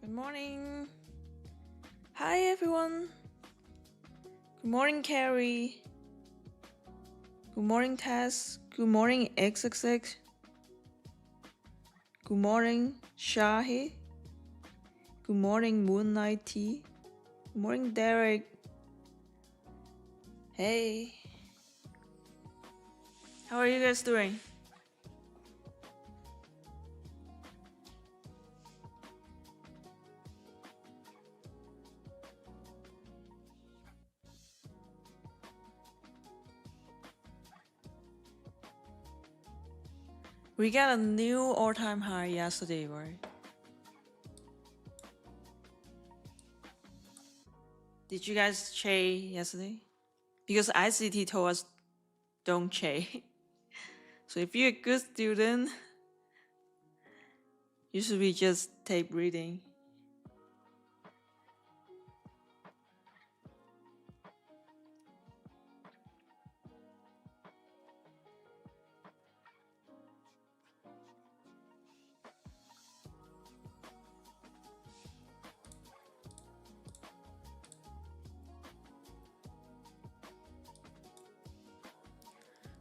Good morning. Hi everyone. Good morning, Carrie. Good morning, Tess. Good morning, XXX. Good morning, Shahi. Good morning, Moonlight Tea. Good morning, Derek. Hey. How are you guys doing? We got a new all-time high yesterday, right? Did you guys trade yesterday? Because ICT told us don't trade. So if you're a good student, you should be just tape reading.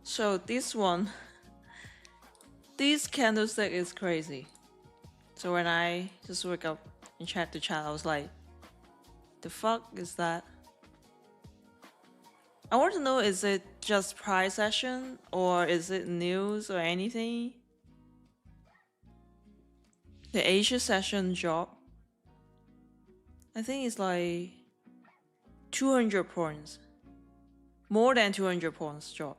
So this candlestick is crazy. So when I just woke up and checked the chart, I was like, the fuck is that? I want to know, is it just price action or is it news or anything? The Asia session drop, I think it's like 200 points. More than 200 points drop.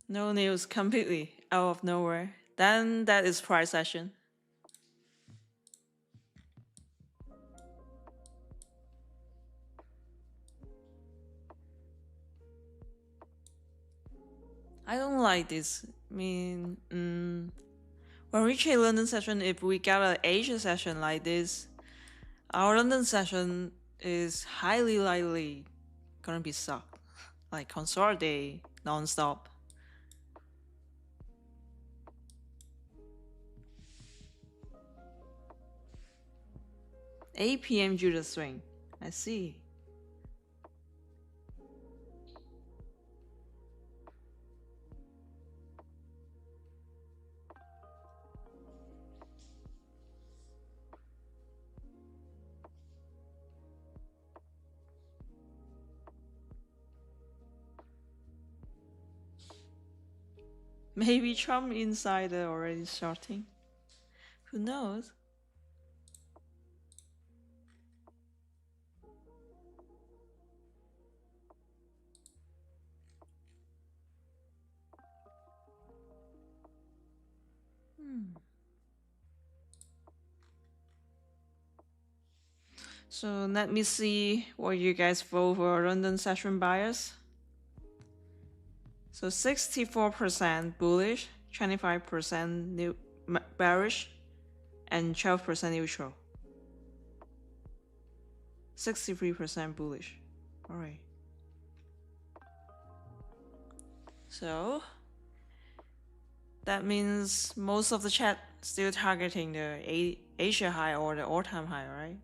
No news, completely out of nowhere. Then that is price action. I don't like this. I mean, when we trade London session, if we got an Asia session like this, our London session is highly likely gonna be sucked. Like consolidate non-stop. 8 p.m. Judah swing. I see. Maybe Trump insider already shorting. Who knows? So let me see what you guys vote for London session buyers. So 64% bullish, 25% bearish, and 12% neutral. 63% bullish. Alright. So that means most of the chat still targeting the Asia high or the all-time high, right?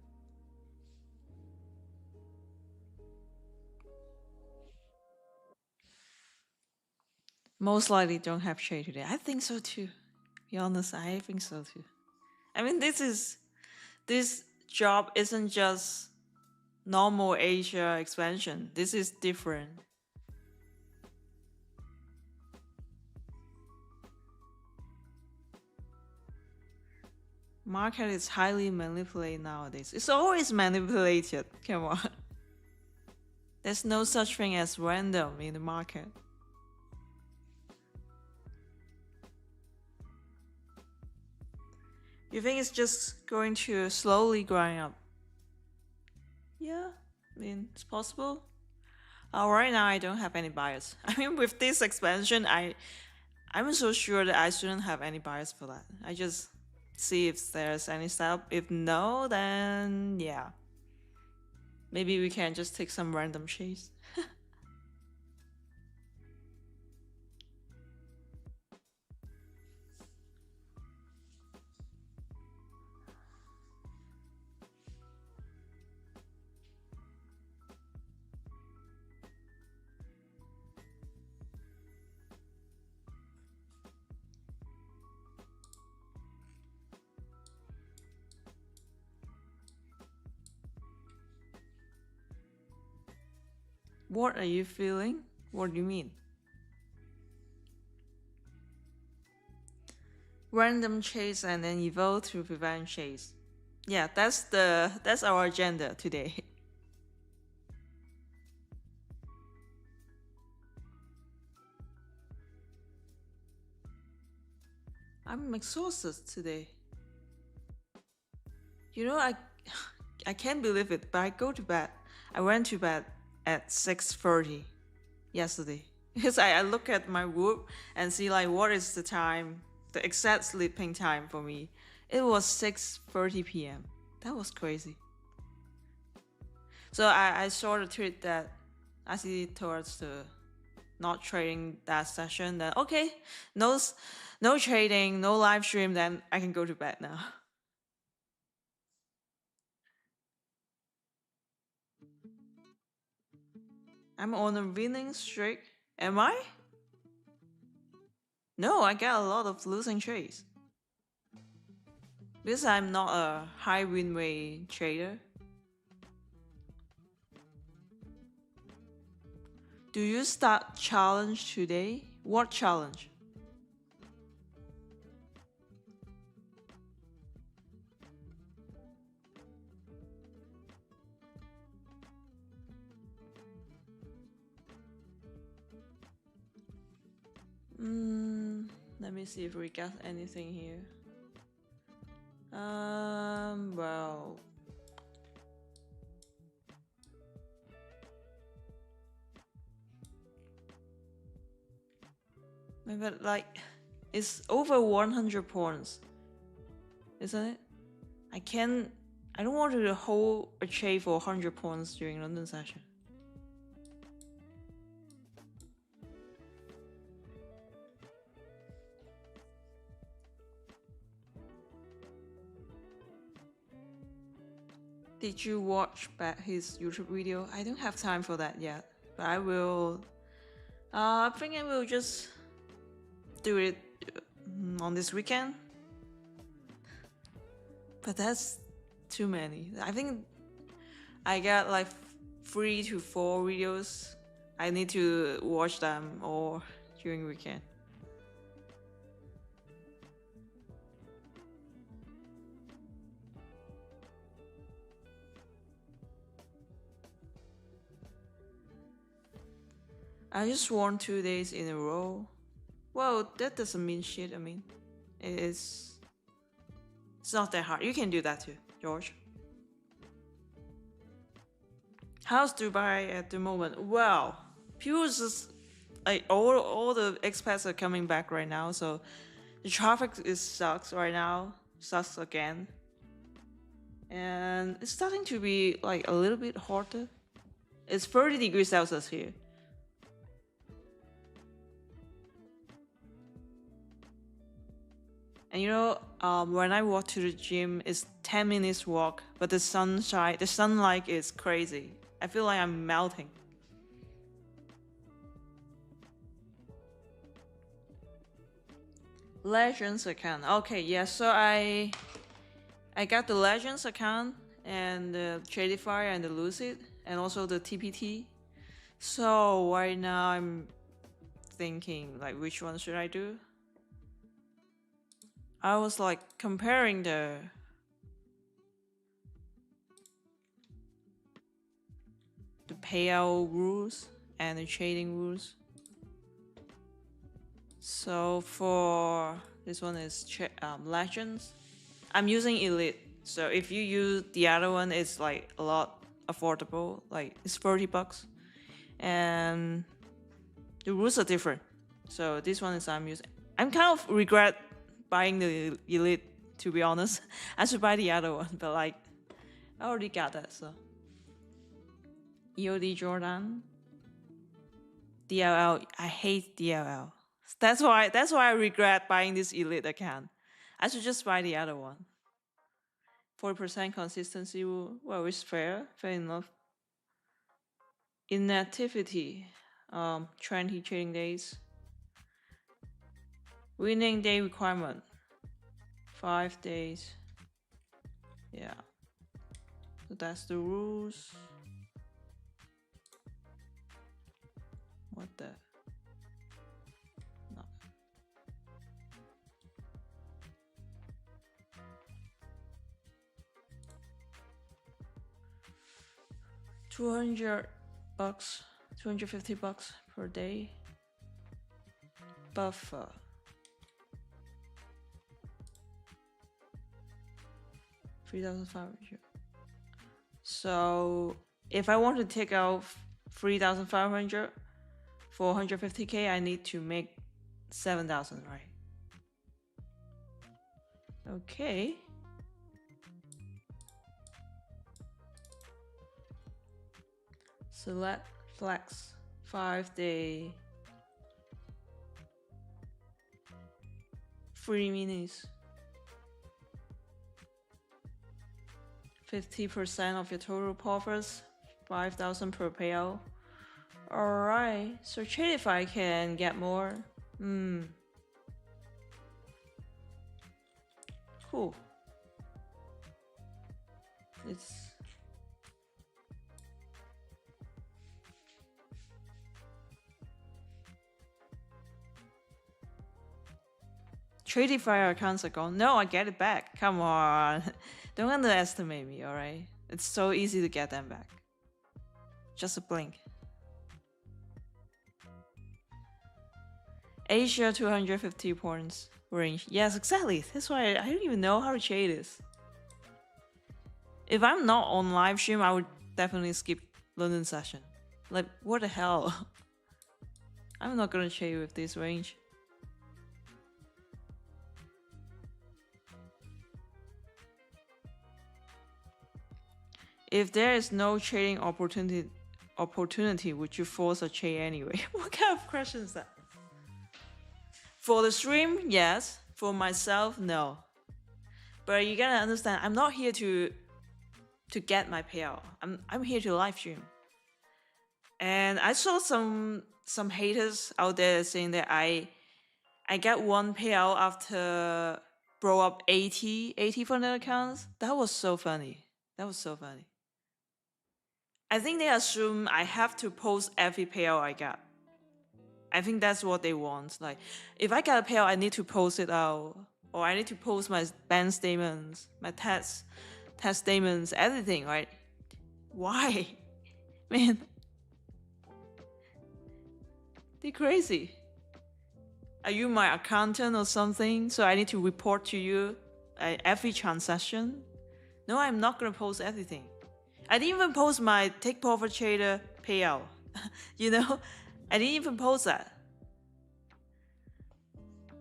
Most likely don't have trade today. I think so too. To be honest, I think so too. I mean, this job isn't just normal Asia expansion. This is different. Market is highly manipulated nowadays. It's always manipulated. Come on. There's no such thing as random in the market. You think it's just going to slowly growing up? Yeah, I mean, it's possible. Right now I don't have any bias. I mean, with this expansion, I'm so sure that I shouldn't have any bias for that. I just see if there's any setup. If no, then yeah. Maybe we can just take some random shades. What are you feeling? What do you mean? Random chase and then evolve to prevent chase. Yeah, that's our agenda today. I'm exhausted today. You know, I can't believe it, but I go to bed. I went to bed at 6:30 yesterday because I look at my whoop and see like what is the time, the exact sleeping time for me. It was 6:30 p.m. That was crazy. So I saw the tweet that I see towards the not trading that session. Then okay, no trading, no live stream. Then I can go to bed now. I'm on a winning streak. Am I? No, I get a lot of losing trades. Because I'm not a high win rate trader. Do you start challenge today? What challenge? Let me see if we got anything here. Well, maybe like it's over 100 points, isn't it? I don't want to hold a trade for 100 points during London session. Did you watch back his YouTube video? I don't have time for that yet, but I will. I think I will just do it on this weekend. But that's too many. I think I got like 3 to 4 videos. I need to watch them all during weekend. I just won 2 days in a row. Well, that doesn't mean shit. I mean, it's not that hard. You can do that too, George. How's Dubai at the moment? Well, people just like all the expats are coming back right now, so the traffic sucks right now. Sucks again. And it's starting to be like a little bit hotter. It's 30 degrees Celsius here. And you know, when I walk to the gym, it's 10 minutes walk, but the sunlight is crazy. I feel like I'm melting. Legends account. Okay, yeah, so I got the Legends account and the Tradify and the Lucid and also the TPT. So right now I'm thinking like which one should I do? I was like comparing the payout rules and the trading rules. So for this one is Legends. I'm using Elite. So if you use the other one, it's like a lot affordable. Like it's $30, and the rules are different. So this one is I'm using. I'm kind of regret buying the Elite, to be honest. I should buy the other one, but like I already got that. So EOD Jordan. DLL. I hate DLL. That's why I regret buying this elite account. I should just buy the other one. 40% consistency. Well, it's fair enough. Inactivity. 20 trading days. Winning day requirement. 5 days. Yeah. So that's the rules. What the? No. 200 bucks, 250 bucks per day. Buffer. $3,500. So if I want to take out 3,500 for 150k, I need to make 7,000, right? Okay. Select flex 5-day 3 minis. 50% of your total profits, 5,000 per payout. Alright, so trade if I can get more. Cool. It's Tradifier accounts are gone. No, I get it back. Come on. Don't underestimate me, alright? It's so easy to get them back. Just a blink. Asia 250 points range. Yes, exactly. That's why I don't even know how to trade this. If I'm not on live stream, I would definitely skip London session. Like, what the hell? I'm not gonna trade with this range. If there is no trading opportunity, would you force a trade anyway? What kind of question is that? For the stream, yes. For myself, no. But you gotta understand, I'm not here to get my payout. I'm here to live stream. And I saw some haters out there saying that I got one payout after blow up 80 funded accounts. That was so funny. I think they assume I have to post every payout I got. I think that's what they want. Like, if I got a payout, I need to post it out. Or I need to post my bank statements, my test statements, everything, right? Why? Man. They're crazy. Are you my accountant or something? So I need to report to you every transaction? No, I'm not gonna post everything. I didn't even post my take profit trader payout. You know, I didn't even post that.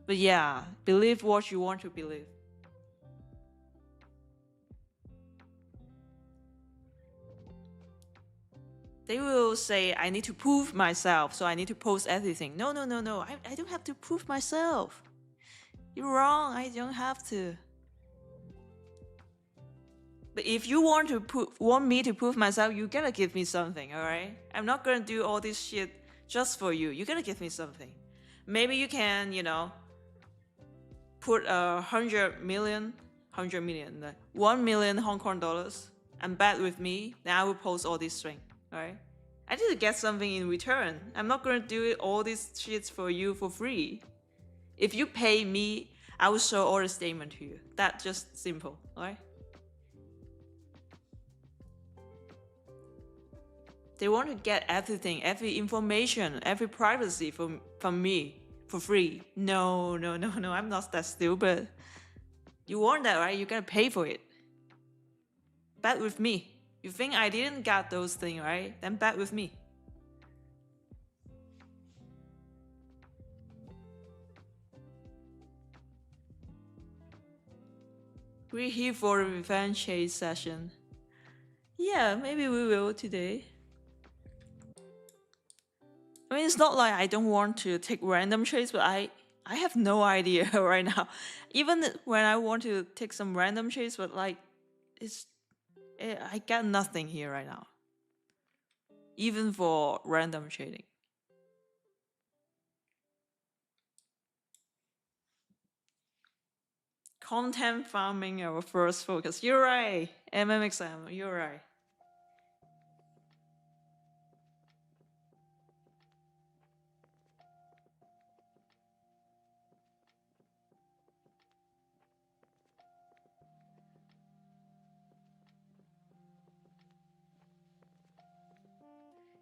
But yeah, believe what you want to believe. They will say, I need to prove myself, so I need to post everything. No. I don't have to prove myself. You're wrong. I don't have to. But if you want me to prove myself, you gotta give me something, alright? I'm not gonna do all this shit just for you. You gotta give me something. Maybe you can, you know, put 100 million, 1 million Hong Kong dollars and bet with me, then I will post all this string, alright? I need to get something in return. I'm not gonna do all these shits for you for free. If you pay me, I will show all the statement to you. That's just simple, alright? They want to get everything, every information, every privacy from me for free. No, I'm not that stupid. You want that, right? You gotta pay for it. Bet with me. You think I didn't get those things, right? Then bet with me. We're here for a revenge chase session. Yeah, maybe we will today. I mean, it's not like I don't want to take random trades, but I have no idea right now. Even when I want to take some random trades, but like I got nothing here right now. Even for random trading. Content farming, our first focus. You're right. MMXM, you're right.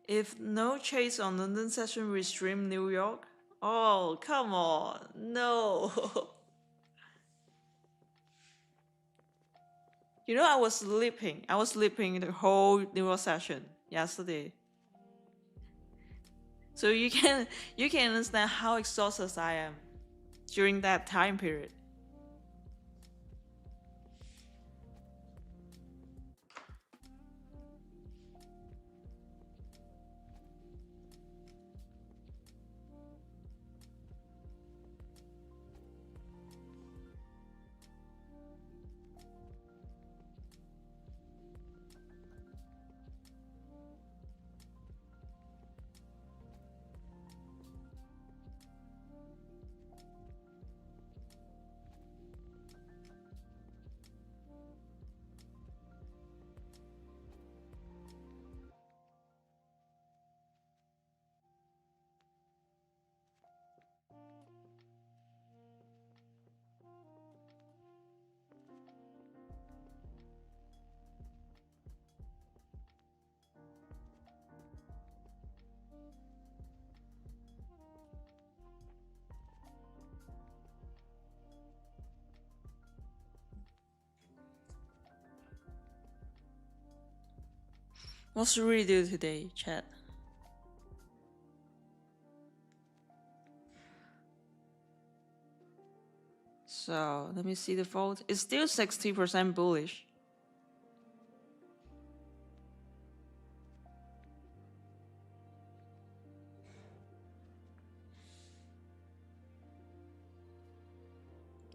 If no chase on London session, we stream New York? Oh, come on. No. You know, I was sleeping. I was sleeping the whole New York session yesterday. So you can understand how exhausted I am during that time period. What should we do today, chat? So let me see the vote. It's still 60% bullish.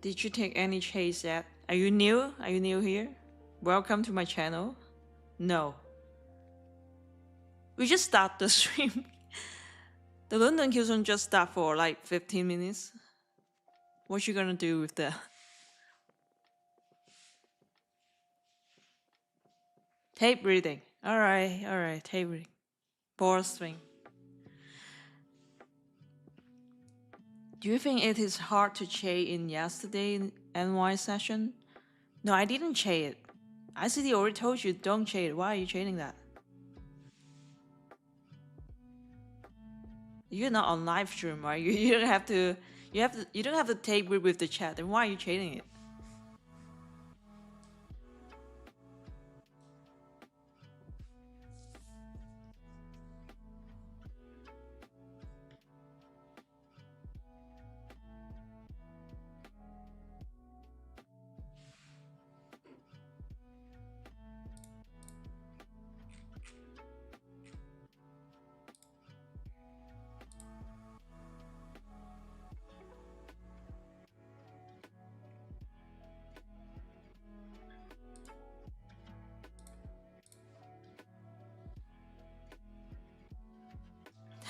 Did you take any chase yet? Are you new? Are you new here? Welcome to my channel. No. We just start the stream. The London Q-zone just start for like 15 minutes. What you gonna do with that? Tape reading. Alright, tape reading. Ball swing. Do you think it is hard to trade in yesterday's NY session? No, I didn't trade it. ICT already told you don't trade it. Why are you trading that? You're not on live stream, right? You don't have to. You don't have to tape read with the chat. Then why are you trading it?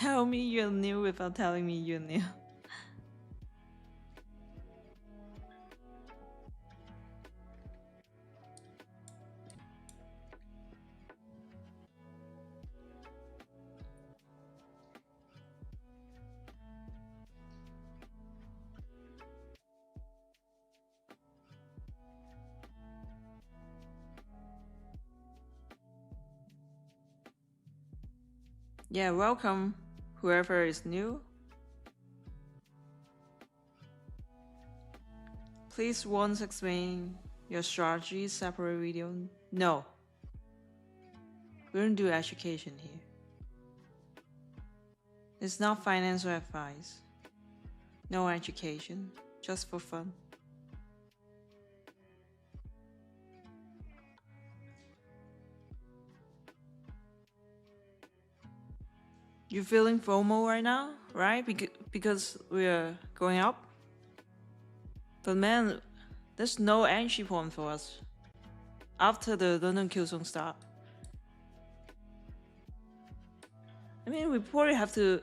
Tell me you're new without telling me you're new. Yeah, welcome, whoever is new. Please once explain your strategy separate video. No. We don't do education here. It's not financial advice. No education. Just for fun. You're feeling FOMO right now, right? Because we're going up. But man, there's no entry point for us after the London Killzone start. I mean, we probably have to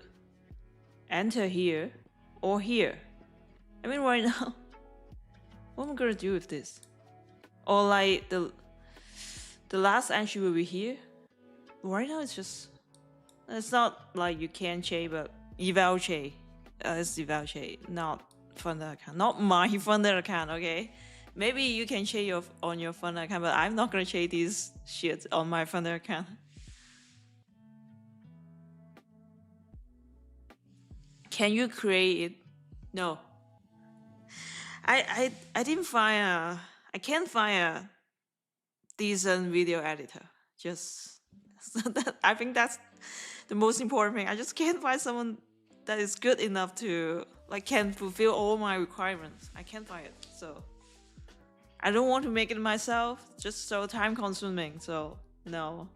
enter here or here. I mean, right now, what am I gonna do with this? Or like the last entry will be here. Right now, it's not like you can trade, but eval trade. It's eval trade, not funder account, not my funder account. Okay, maybe you can trade on your funder account, but I'm not gonna trade these shit on my funder account. Can you create it? No. I didn't find I can't find a decent video editor. Just I think that's the most important thing. I just can't find someone that is good enough to like can fulfill all my requirements. I can't find it. So I don't want to make it myself, just so time consuming. So no.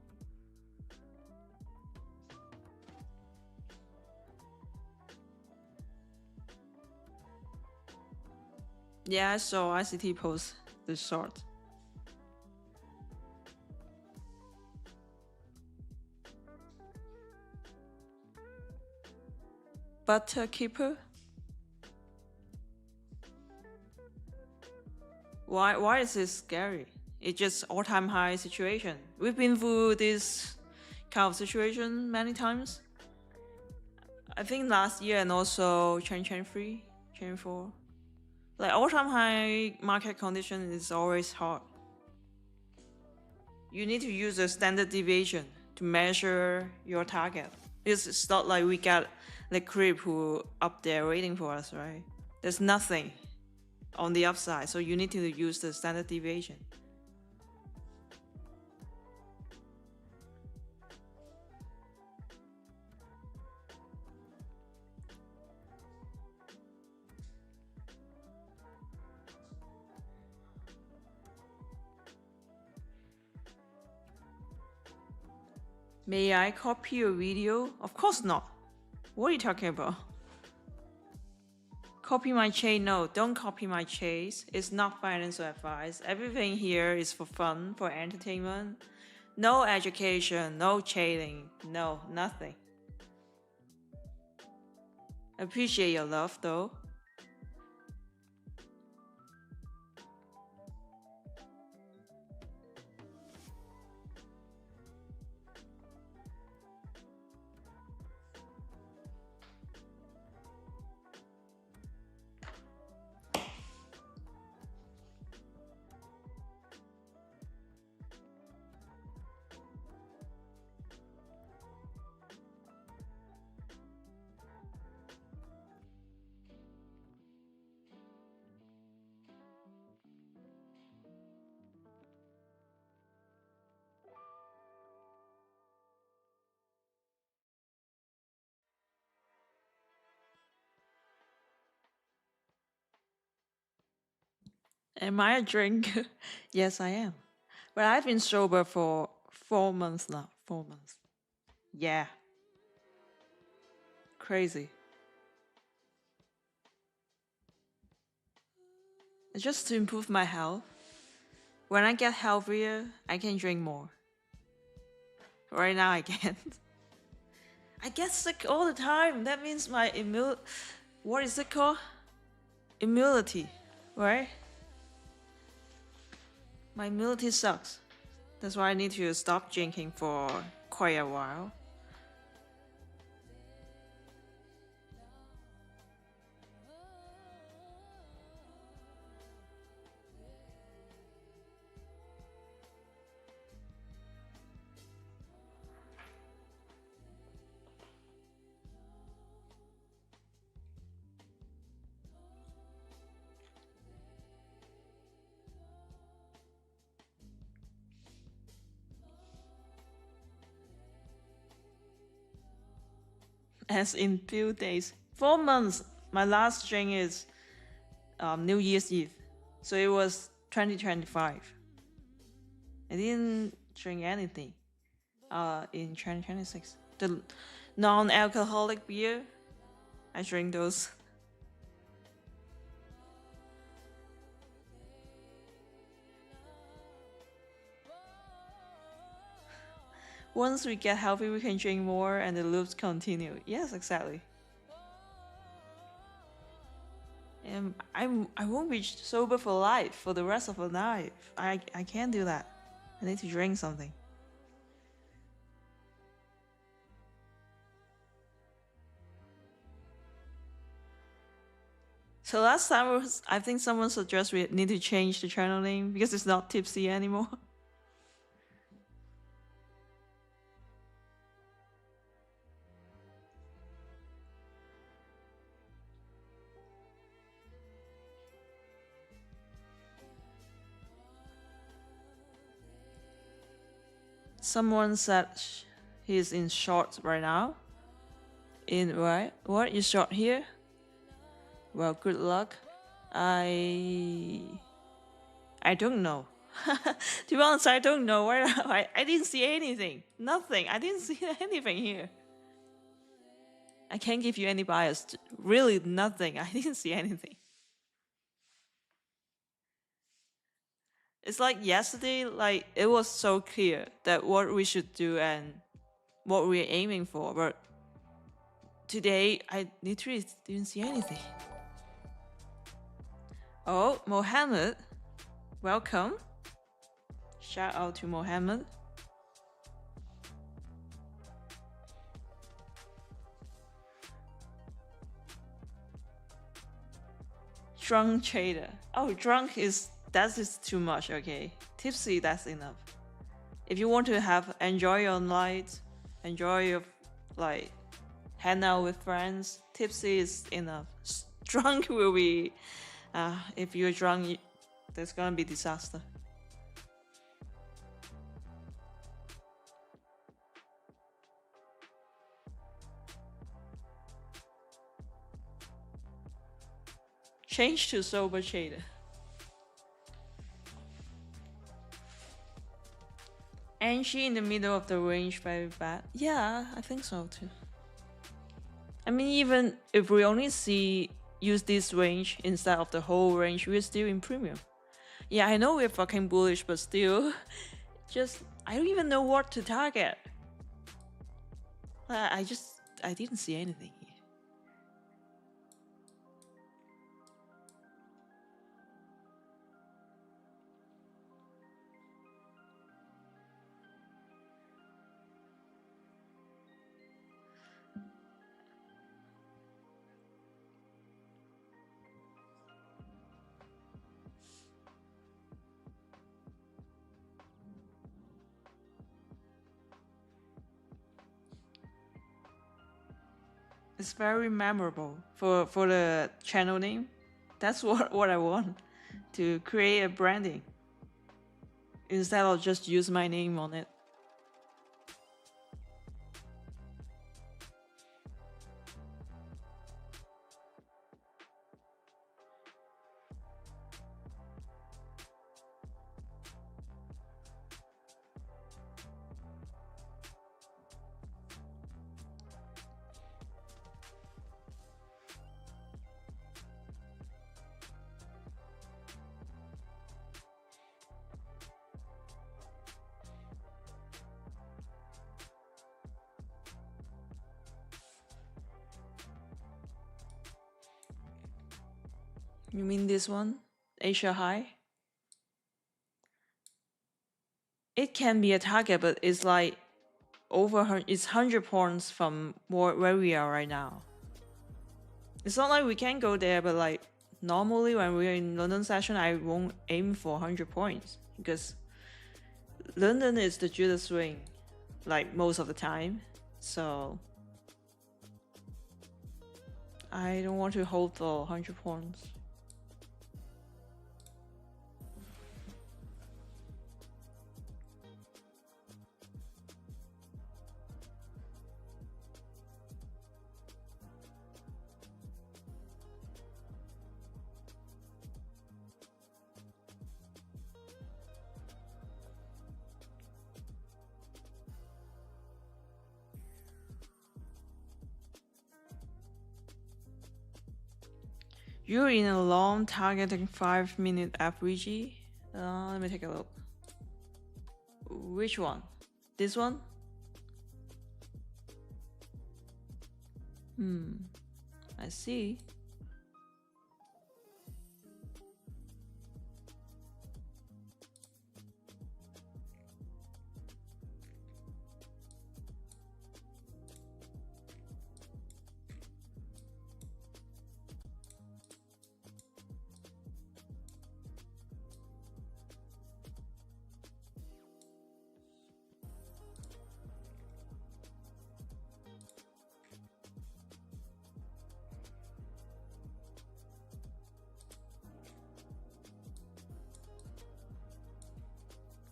Yeah, I saw ICT post this short. Butter keeper? Why is this scary? It's just all-time high situation. We've been through this kind of situation many times. I think last year and also 2023, 2024. Like all-time high market condition is always hard. You need to use a standard deviation to measure your target. It's not like we got the creep who up there waiting for us, right? There's nothing on the upside, so you need to use the standard deviation. May I copy your video? Of course not. What are you talking about? Copy my chain? No, don't copy my chase. It's not financial advice. Everything here is for fun, for entertainment. No education, no trading, no, nothing. Appreciate your love though. Am I a drinker? Yes, I am. But I've been sober for 4 months now. 4 months. Yeah. Crazy. It's just to improve my health. When I get healthier, I can drink more. Right now, I can't. I get sick all the time. That means my what is it called? Immunity, right? My immunity sucks. That's why I need to stop drinking for quite a while. As in few days. 4 months. My last drink is New Year's Eve. So it was 2025. I didn't drink anything in 2026. The non-alcoholic beer, I drink those. Once we get healthy, we can drink more and the loops continue. Yes, exactly. And I won't be sober for life, for the rest of my life. I can't do that. I need to drink something. So last time I think someone suggested we need to change the channel name because it's not tipsy anymore. Someone said he's in short right now. In what is short here? Well, good luck. I don't know. To be honest, I don't know where I didn't see anything. Nothing. I didn't see anything here. I can't give you any bias. Really nothing. I didn't see anything. It's like yesterday, like it was so clear that what we should do and what we're aiming for, but today I literally didn't see anything. Oh, Mohammed, welcome. Shout out to Mohammed. Drunk trader. Oh, drunk is that is too much. Okay, tipsy, that's enough. If you want to enjoy your night, enjoy your like hang out with friends, tipsy is enough. Drunk will be if you're drunk, there's gonna be disaster. Change to sober trader. And she in the middle of the range very bad. Yeah, I think so too. I mean, even if we only use this range instead of the whole range, we're still in premium. Yeah, I know we're fucking bullish, but still, I don't even know what to target. I didn't see anything here. It's very memorable for the channel name. That's what I want, to create a branding instead of just use my name on it. You mean this one? Asia High? It can be a target, but it's like it's 100 points from where we are right now. It's not like we can go there, but like normally when we're in London session, I won't aim for 100 points because London is the Judas swing, like most of the time. So I don't want to hold for 100 points. You're in a long targeting 5-minute average. Let me take a look. Which one? This one? I see.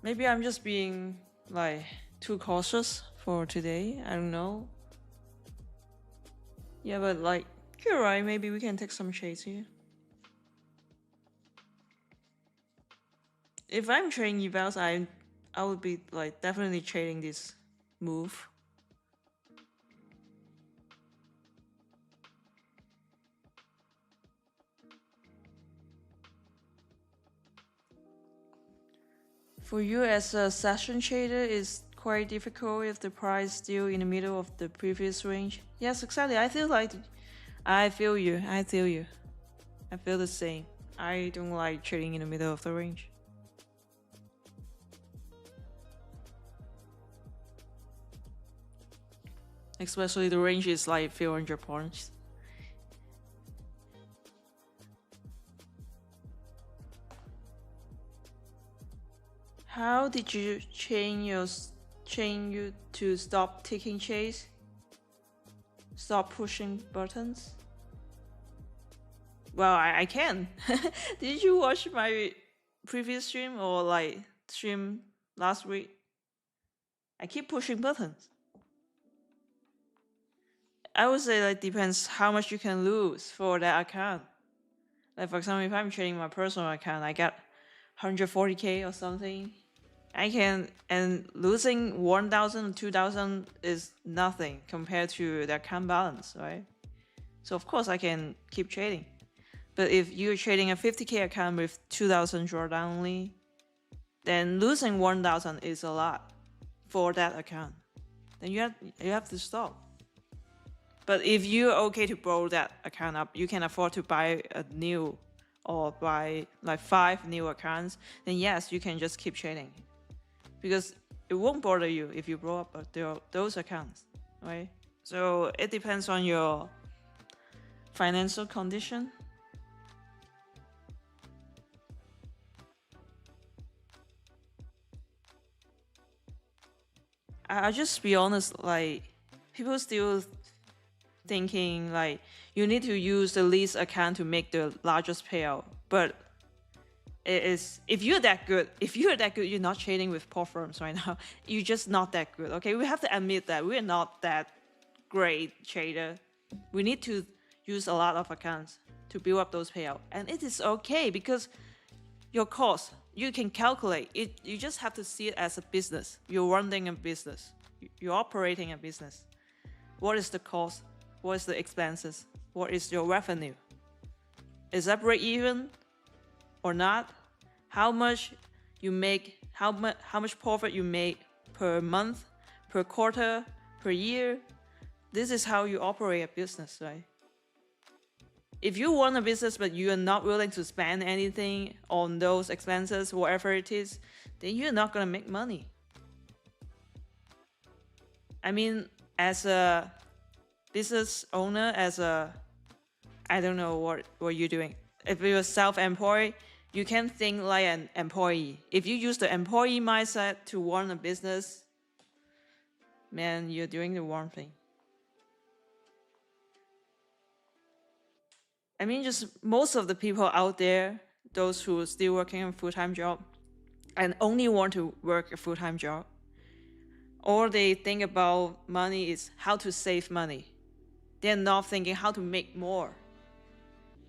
Maybe I'm just being like too cautious for today. I don't know. Yeah, but like you're right. Maybe we can take some shades here. If I'm trading evals, I would be like definitely trading this move. For you as a session trader, it's quite difficult if the price still in the middle of the previous range. Yes, exactly. I feel you. I feel the same. I don't like trading in the middle of the range. Especially the range is like 400 points. How did you change you to stop taking chase? Stop pushing buttons? Well, I can. Did you watch my previous stream or like stream last week? I keep pushing buttons. I would say like depends how much you can lose for that account. Like for example, if I'm trading my personal account, I got 140k or something. I can, and losing 1,000 or 2,000 is nothing compared to the account balance, right? So of course I can keep trading. But if you're trading a 50k account with 2,000 drawdown only, then losing 1,000 is a lot for that account. Then you have to stop. But if you're okay to blow that account up, you can afford to buy a new or buy like 5 new accounts, then yes, you can just keep trading. Because it won't bother you if you blow up those accounts, right? So it depends on your financial condition. I'll just be honest, like people still thinking like you need to use the least account to make the largest payout. But it is, if you're that good, you're not trading with pot firms right now. You're just not that good. Okay, we have to admit that we're not that great trader. We need to use a lot of accounts to build up those payouts, and it is okay because your cost you can calculate it. You just have to see it as a business. You're running a business. You're operating a business. What is the cost? What is the expenses? What is your revenue? Is that break even or not? How much you make? How much profit you make per month, per quarter, per year? This is how you operate a business, right? If you run a business but you are not willing to spend anything on those expenses, whatever it is, then you're not gonna make money. I mean, as a business owner, I don't know what you're doing. If you're self-employed, you can think like an employee. If you use the employee mindset to run a business, man, you're doing the wrong thing. I mean, just most of the people out there, those who are still working a full-time job and only want to work a full-time job, all they think about money is how to save money. They're not thinking how to make more.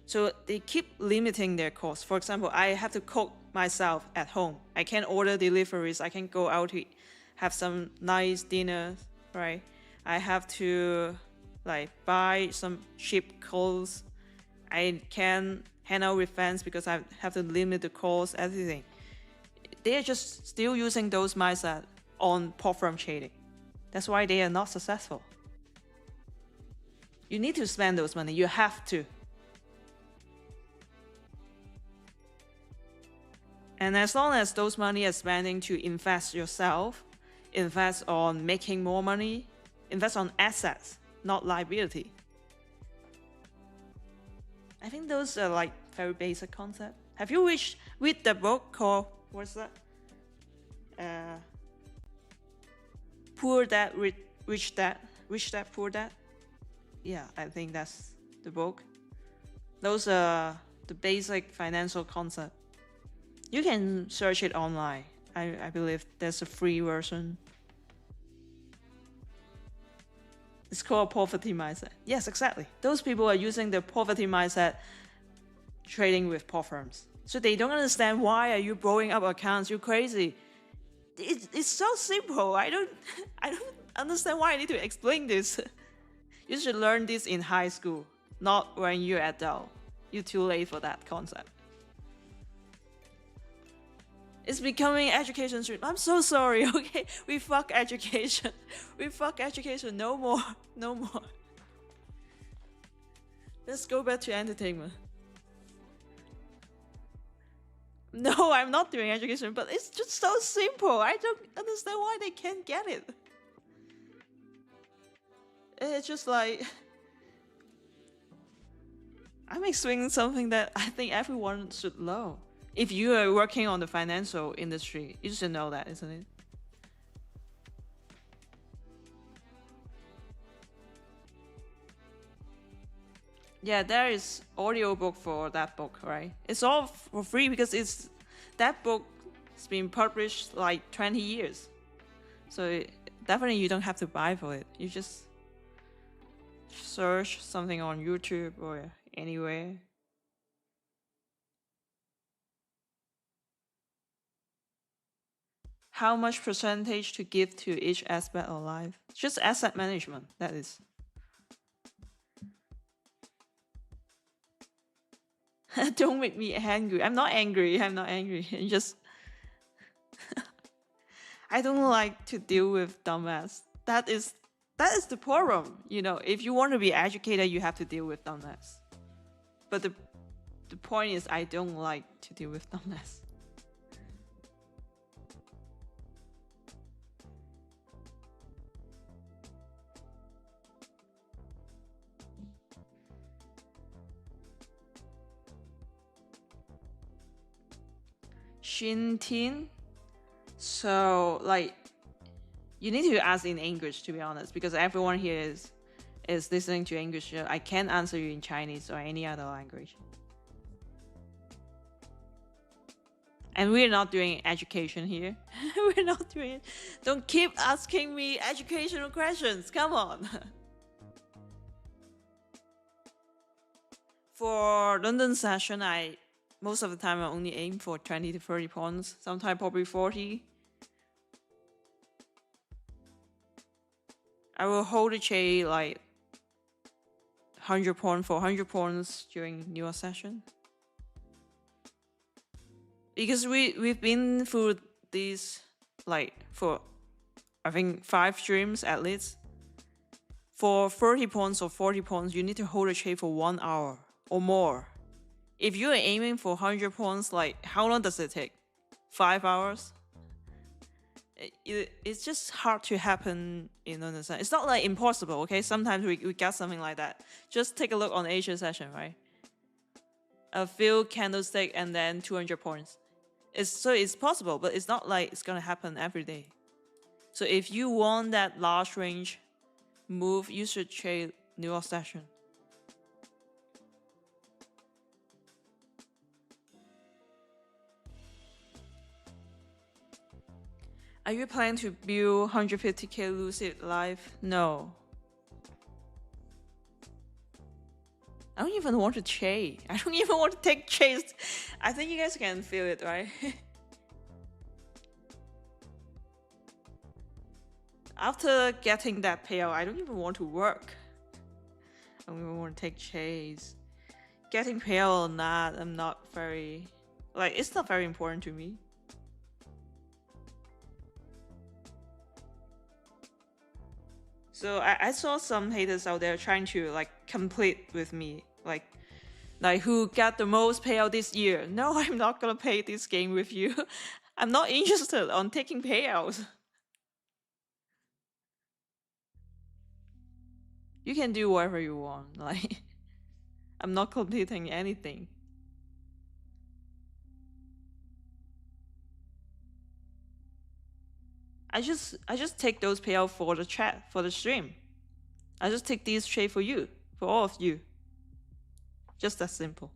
So they keep limiting their costs. For example, I have to cook myself at home. I can order deliveries. I can go out to have some nice dinners, right? I have to like buy some cheap clothes. I can hang out with friends because I have to limit the calls, everything. They are just still using those mindset on platform trading. That's why they are not successful. You need to spend those money. You have to. And as long as those money are spending to invest yourself, invest on making more money, invest on assets, not liability. I think those are like very basic concept. Have you read the book called, what's that? Poor Dad, Rich Dad, Rich Dad, Poor Dad? Yeah, I think that's the book. Those are the basic financial concept. You can search it online. I believe there's a free version. It's called poverty mindset. Yes, exactly. Those people are using the poverty mindset trading with platforms. So they don't understand why are you blowing up accounts, you're crazy. It's so simple. I don't understand why I need to explain this. You should learn this in high school, not when you're adult. You're too late for that concept. It's becoming education stream. I'm so sorry, okay? We fuck education. We fuck education. No more. No more. Let's go back to entertainment. No, I'm not doing education, but it's just so simple. I don't understand why they can't get it. It's just like, I'm explaining something that I think everyone should know. If you are working on the financial industry, you should know that, isn't it? Yeah, there is audiobook for that book, right? It's all for free because that book has been published like 20 years. So definitely you don't have to buy for it. You just search something on YouTube or anywhere. How much percentage to give to each aspect of life? Just asset management, that is. Don't make me angry. I'm not angry. I'm not angry. Just I don't like to deal with dumbass. That is the problem. You know, if you want to be educated, you have to deal with dumbass. But the point is, I don't like to deal with dumbass. Shintin. So like, you need to ask in English, to be honest, because everyone here is listening to English. I can't answer you in Chinese or any other language. And we're not doing education here. We're not doing it. Don't keep asking me educational questions. Come on. For London session, most of the time I only aim for 20 to 30 points, sometimes probably 40. I will hold a trade like 100 points for 100 points during New York session. Because we've been through these like for I think 5 streams at least. For 30 points or 40 points, you need to hold a trade for 1 hour or more. If you're aiming for 100 points, like how long does it take? 5 hours? It's just hard to happen in London session. It's not like impossible, okay? Sometimes we get something like that. Just take a look on Asia session, right? A few candlestick and then 200 points. It's possible, but it's not like it's gonna happen every day. So if you want that large range move, you should trade New York session. Are you planning to build 150k Lucid live? No. I don't even want to trade. I don't even want to take trades. I think you guys can feel it, right? After getting that payout, I don't even want to work. I don't even want to take trades. getting payout or not, I'm not very, like, it's not very important to me. So I saw some haters out there trying to like compete with me, like who got the most payout this year. No, I'm not gonna play this game with you. I'm not interested on taking payouts. You can do whatever you want. Like, I'm not competing anything. I just take those payouts for the chat, for the stream. I just take these trade for you, for all of you. Just that simple.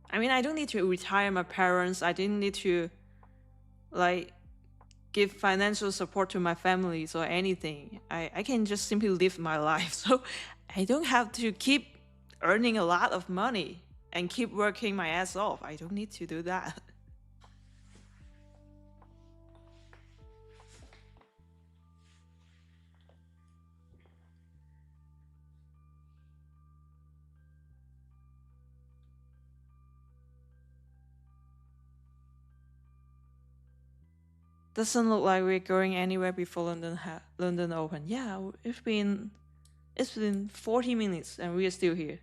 I mean, I don't need to retire my parents. I didn't need to, like, give financial support to my families or anything. I can just simply live my life. So I don't have to keep earning a lot of money and keep working my ass off. I don't need to do that. Doesn't look like we're going anywhere before London Open. Yeah, it's been 40 minutes and we are still here.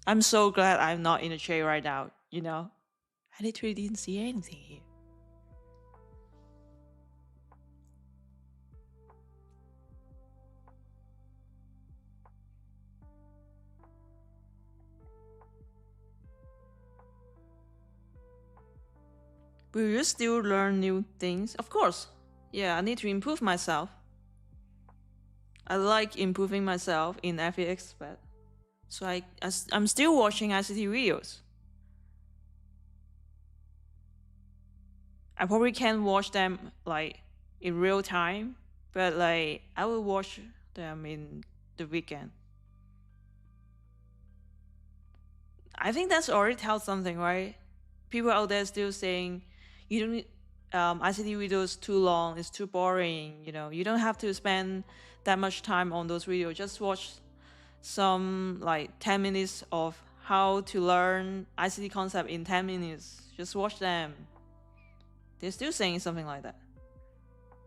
I'm so glad I'm not in a chair right now, you know? I literally didn't see anything here. Will you still learn new things? Of course. Yeah, I need to improve myself. I like improving myself in every aspect. So I'm still watching ICT videos. I probably can't watch them like in real time, but like I will watch them in the weekend. I think that's already tells something, right? People out there still saying you don't need ICT videos too long, it's too boring, you know, you don't have to spend that much time on those videos. Just watch some like 10 minutes of how to learn ICT concept in 10 minutes. Just watch them. They're still saying something like that.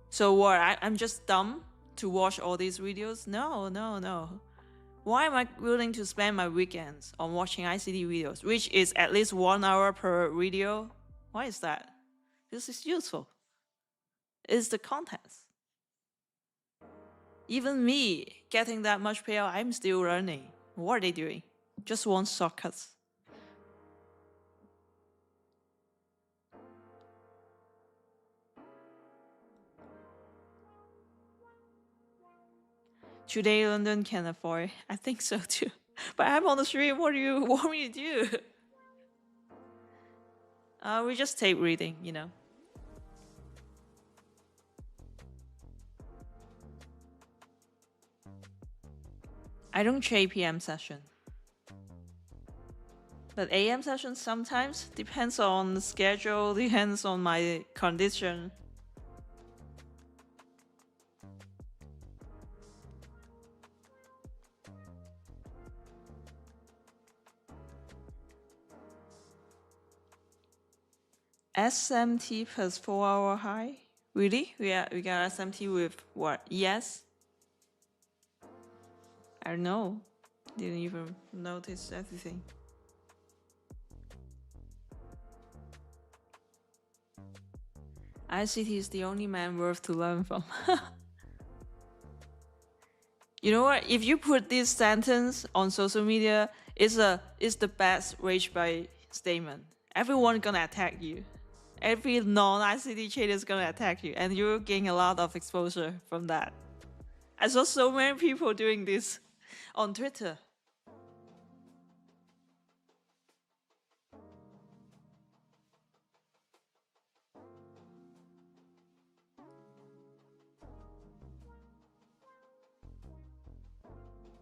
So what, I'm just dumb to watch all these videos? No. Why am I willing to spend my weekends on watching ICT videos, which is at least 1 hour per video? Why is that? This is useful. It's the contents. Even me getting that much payout, I'm still learning. What are they doing? Just want shortcuts. Today London can afford. I think so too. But I'm on the stream. What do you want me to do? We just tape reading, you know. I don't trade PM session. But AM session sometimes depends on the schedule, depends on my condition. SMT plus 4 hour high? Really? We got SMT with what? Yes? I don't know. Didn't even notice everything. ICT is the only man worth to learn from. You know what? If you put this sentence on social media, it's the best rage by statement. Everyone gonna attack you. Every non-ICT trader is gonna attack you, and you'll gain a lot of exposure from that. I saw so many people doing this on Twitter.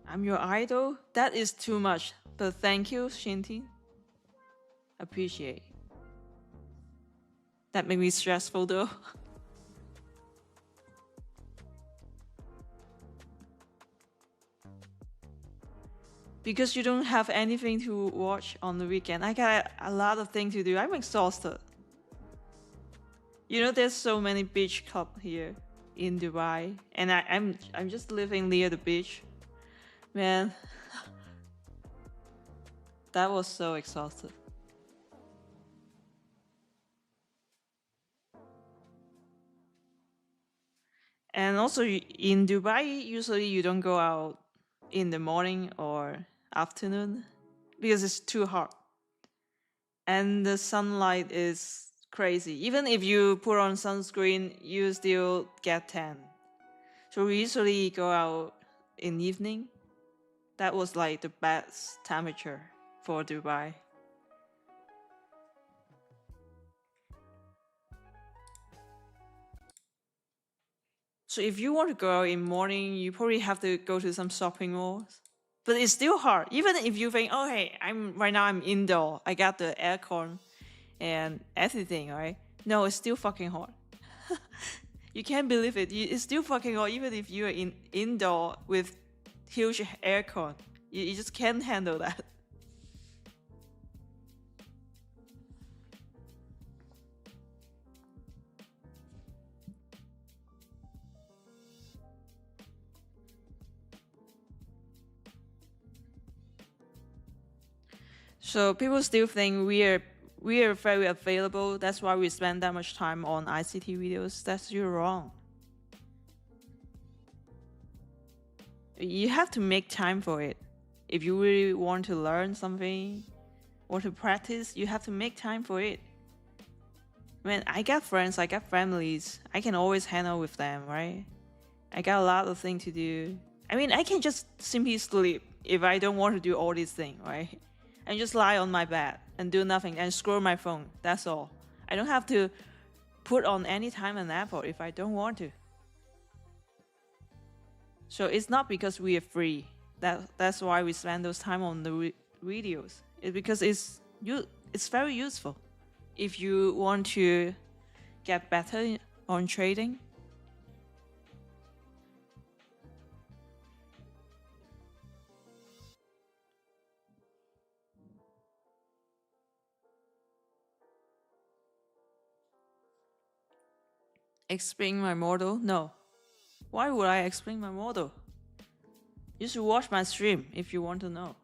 I'm your idol? That is too much. But thank you, Shintin. Appreciate. That made me stressful though. because you don't have anything to watch on the weekend. I got a lot of things to do. I'm exhausted. You know, there's so many beach clubs here in Dubai, and I'm just living near the beach. Man, that was so exhausted. And also in Dubai, usually you don't go out in the morning or afternoon because it's too hot. And the sunlight is crazy. Even if you put on sunscreen, you still get tan. So we usually go out in evening. That was like the best temperature for Dubai. So if you want to go out in morning, you probably have to go to some shopping malls. But it's still hard. Even if you think, oh hey, I'm indoor. I got the aircon and everything, right? No, it's still fucking hot. You can't believe it. It's still fucking hot even if you're indoor with huge aircon. You just can't handle that. So people still think we are very available. That's why we spend that much time on ICT videos. That's you're wrong. You have to make time for it. If you really want to learn something or to practice, you have to make time for it. Man, I got friends, I got families. I can always hang out with them, right? I got a lot of things to do. I mean, I can just simply sleep if I don't want to do all these things, right? And just lie on my bed and do nothing and scroll my phone. That's all. I don't have to put on any time and effort if I don't want to. So it's not because we are free. That's why we spend those time on the videos. It's because it's very useful. If you want to get better on trading, explain my model? No. Why would I explain my model? You should watch my stream if you want to know.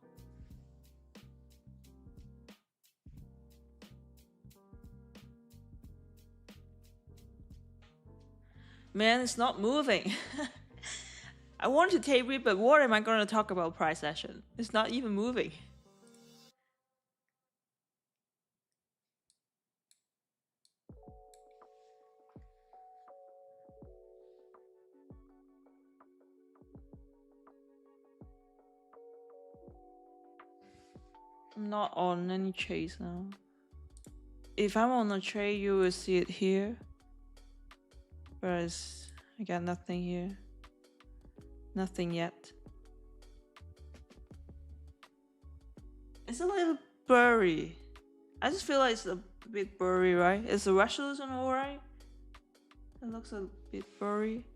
Man, it's not moving. I want to tape it, but what am I going to talk about price action? It's not even moving. I'm not on any trades now. If I'm on a trade, you will see it here. Whereas I got nothing here. Nothing yet. It's a little blurry. I just feel like it's a bit blurry, right? Is the resolution alright? It looks a bit blurry.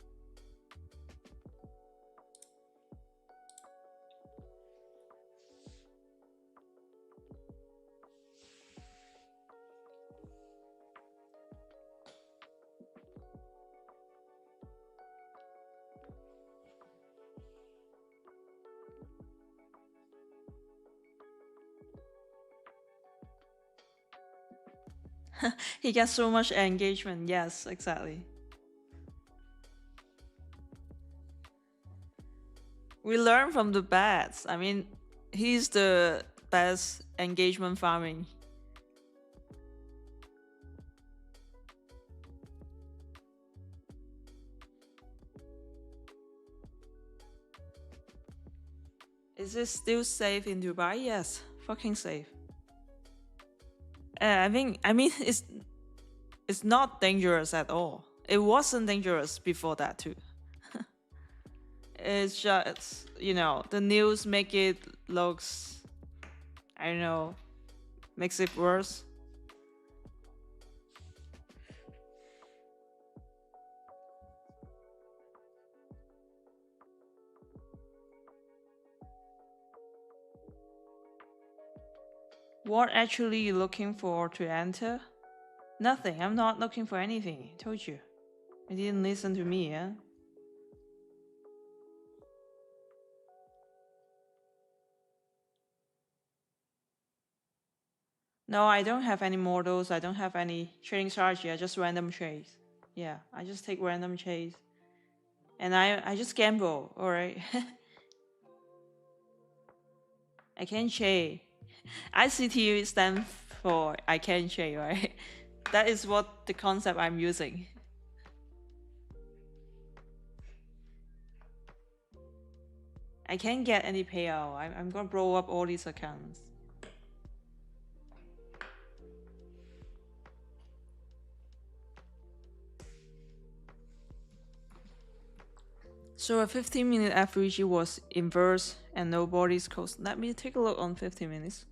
He gets so much engagement. Yes, exactly. We learn from the best. I mean, he's the best engagement farming. Is it still safe in Dubai? Yes, fucking safe. I mean, it's not dangerous at all. It wasn't dangerous before that too. It's just, the news make it looks, I don't know, makes it worse. What actually you looking for to enter? Nothing. I'm not looking for anything. I told you. You didn't listen to me, yeah? No, I don't have any models. I don't have any trading strategy. I just random trades. Yeah, I just take random trades. And I just gamble, alright? I can trade. ICT stands for I can trade, right? That is what the concept I'm using. I can't get any payout. I'm gonna blow up all these accounts. So a 15-minute FVG was inverse and nobody's close. Let me take a look on 15 minutes.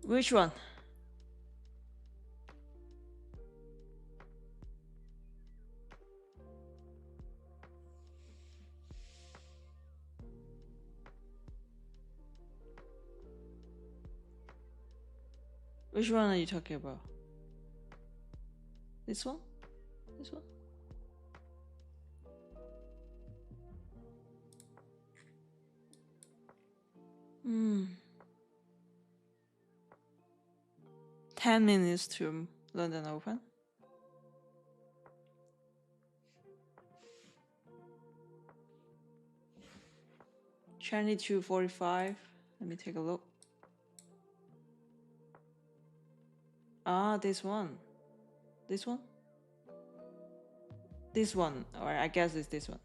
Which one? Which one are you talking about? This one? This one? Hmm. 10 minutes to London Open. Chinese 245. Let me take a look. Ah, this one. This one? This one. Alright, I guess it's this one.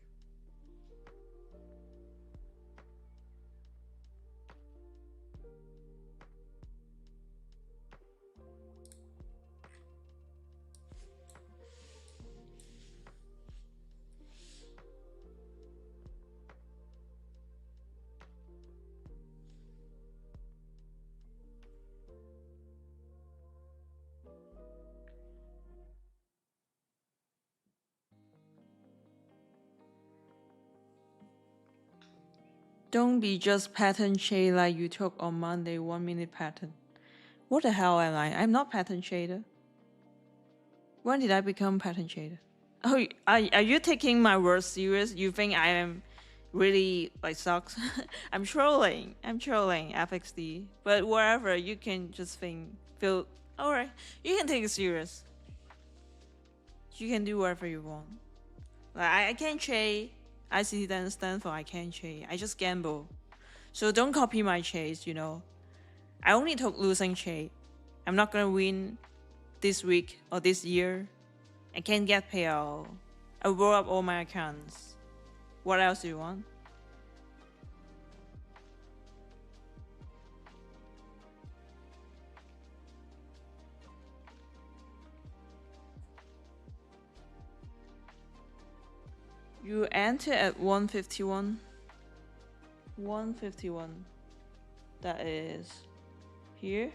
Don't be just pattern trade like you took on Monday, 1 minute pattern. What the hell am I? I'm not pattern trader. When did I become pattern trader? Oh, are you taking my words serious? You think I am really like sucks? I'm trolling FXD. But whatever, you can just feel alright. You can take it serious. You can do whatever you want. Like I can't trade. ICT doesn't stand for I can't trade. I just gamble. So don't copy my trades, you know. I only took losing trade. I'm not gonna win this week or this year. I can't get payout. I blow up all my accounts. What else do you want? You enter at 151. 151. That is here.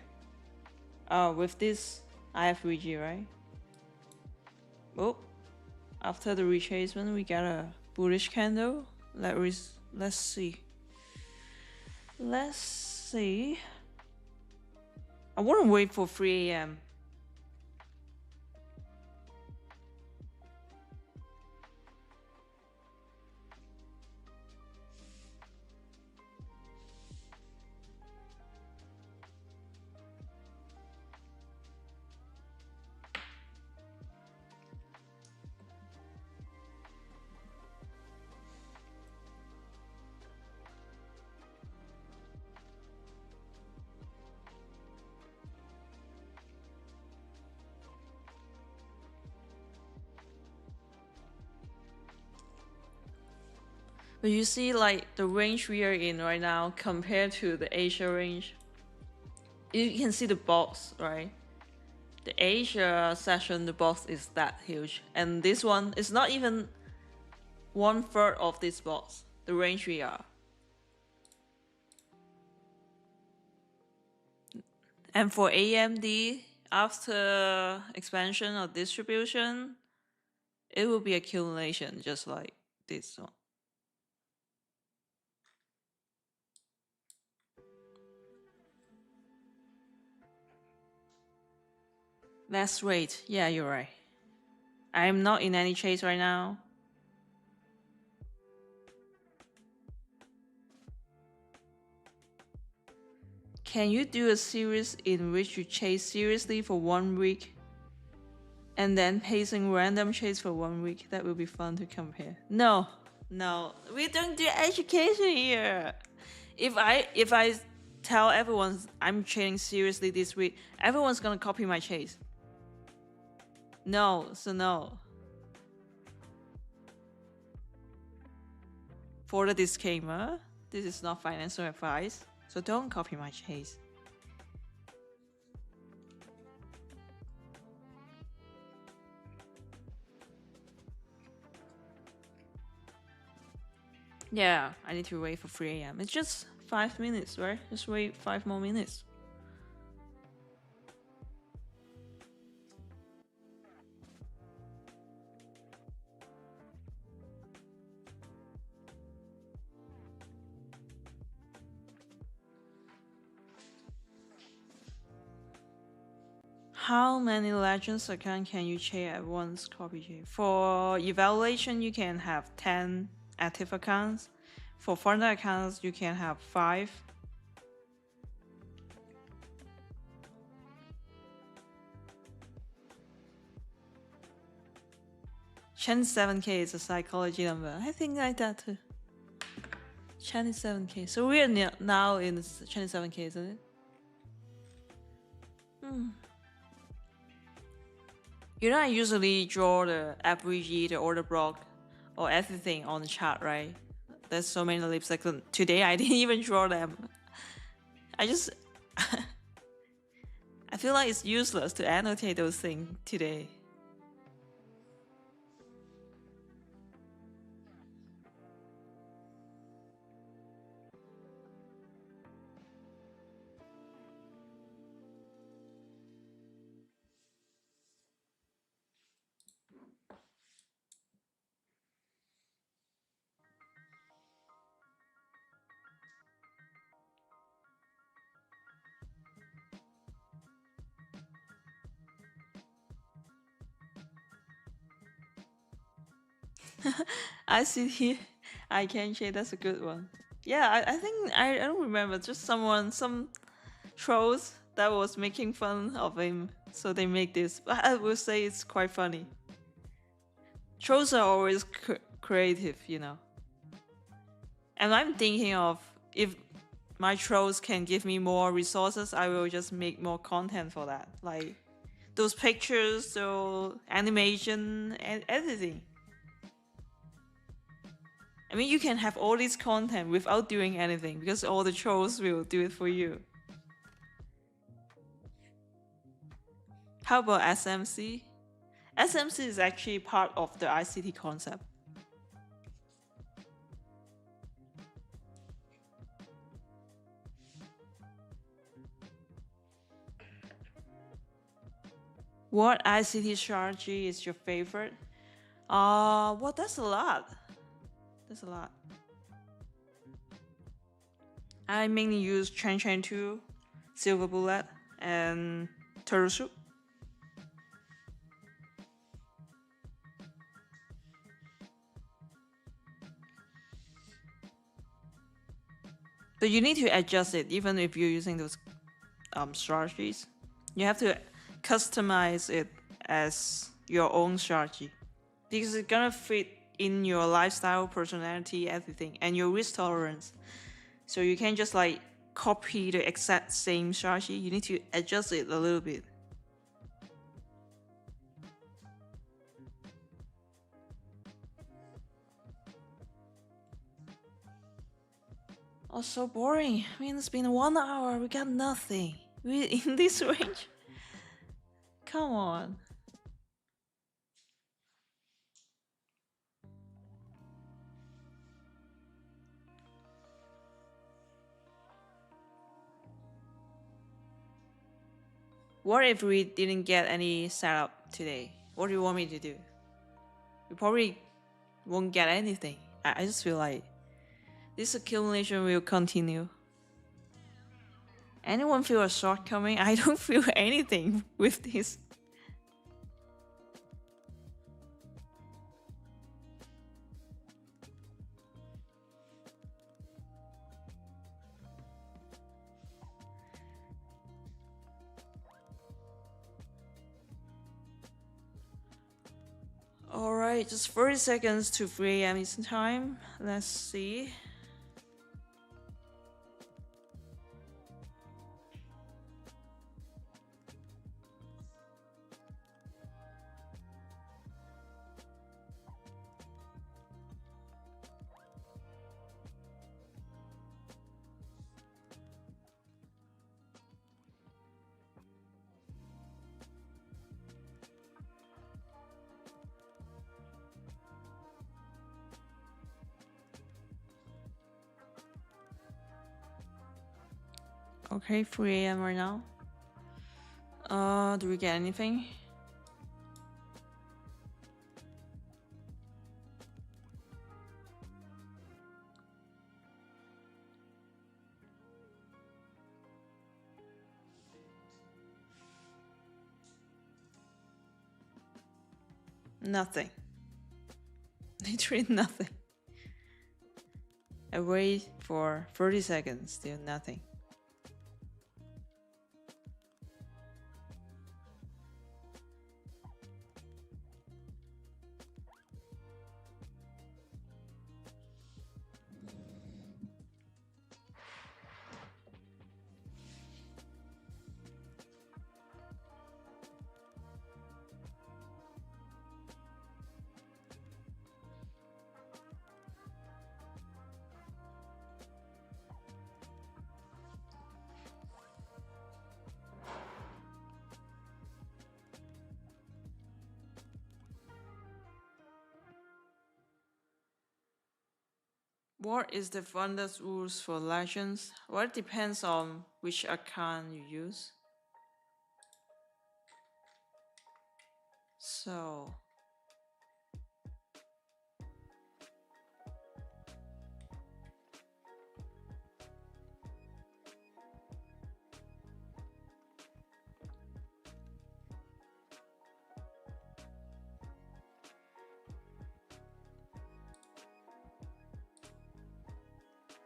With this IFVG, right? Oh, after the retracement, we got a bullish candle. Let's see. Let's see. I want to wait for 3 a.m. But you see, like the range we are in right now compared to the Asia range, you can see the box, right? The Asia session, the box is that huge, and this one is not even 1/3 of this box. The range we are. And for AMD, after expansion or distribution, it will be accumulation, just like this one. Let's wait. Yeah, you're right. I'm not in any chase right now. Can you do a series in which you chase seriously for 1 week and then pacing random chase for 1 week? That will be fun to compare. No, we don't do education here. If I tell everyone I'm chasing seriously this week, everyone's gonna copy my chase. No. For the disclaimer, this is not financial advice, so don't copy my chase. Yeah, I need to wait for 3 a.m. It's just 5 minutes, right? Just wait 5 more minutes. How many Legends accounts can you check at once? Copy check. For evaluation, you can have 10 active accounts. For foreign accounts, you can have 5. Chen 7K is a psychology number. I think like that too. Chen is 7K. So we are now in Chen 7K, isn't it? You know, I usually draw the average, the order block, or everything on the chart, right? There's so many lips. Like today, I didn't even draw them. I just, I feel like it's useless to annotate those things today. ICT, I can say that's a good one. Yeah, I think I don't remember. Just some trolls that was making fun of him, so they make this. But I will say it's quite funny. Trolls are always creative, you know. And I'm thinking of if my trolls can give me more resources, I will just make more content for that. Like those pictures, so animation, and everything. I mean, you can have all this content without doing anything because all the trolls will do it for you. How about SMC? SMC is actually part of the ICT concept. What ICT strategy is your favorite? Well, that's a lot. That's a lot. I mainly use Chain 2, Silver Bullet, and Turtle Soup. But you need to adjust it even if you're using those strategies. You have to customize it as your own strategy because it's gonna fit in your lifestyle, personality, everything, and your risk tolerance. So you can't just like copy the exact same strategy. You need to adjust it a little bit. Oh, so boring. I mean, it's been 1 hour. We got nothing. We in this range. Come on. What if we didn't get any setup today? What do you want me to do? We probably won't get anything. I just feel like this accumulation will continue. Anyone feel a shortcoming? I don't feel anything with this. Alright, just 30 seconds to 3 a.m. Eastern time. Let's see. Okay, 3 a.m. right now. Do we get anything? Nothing. Literally nothing. I wait for 30 seconds, still nothing. What is the funded rules for legends? Well, it depends on which account you use. So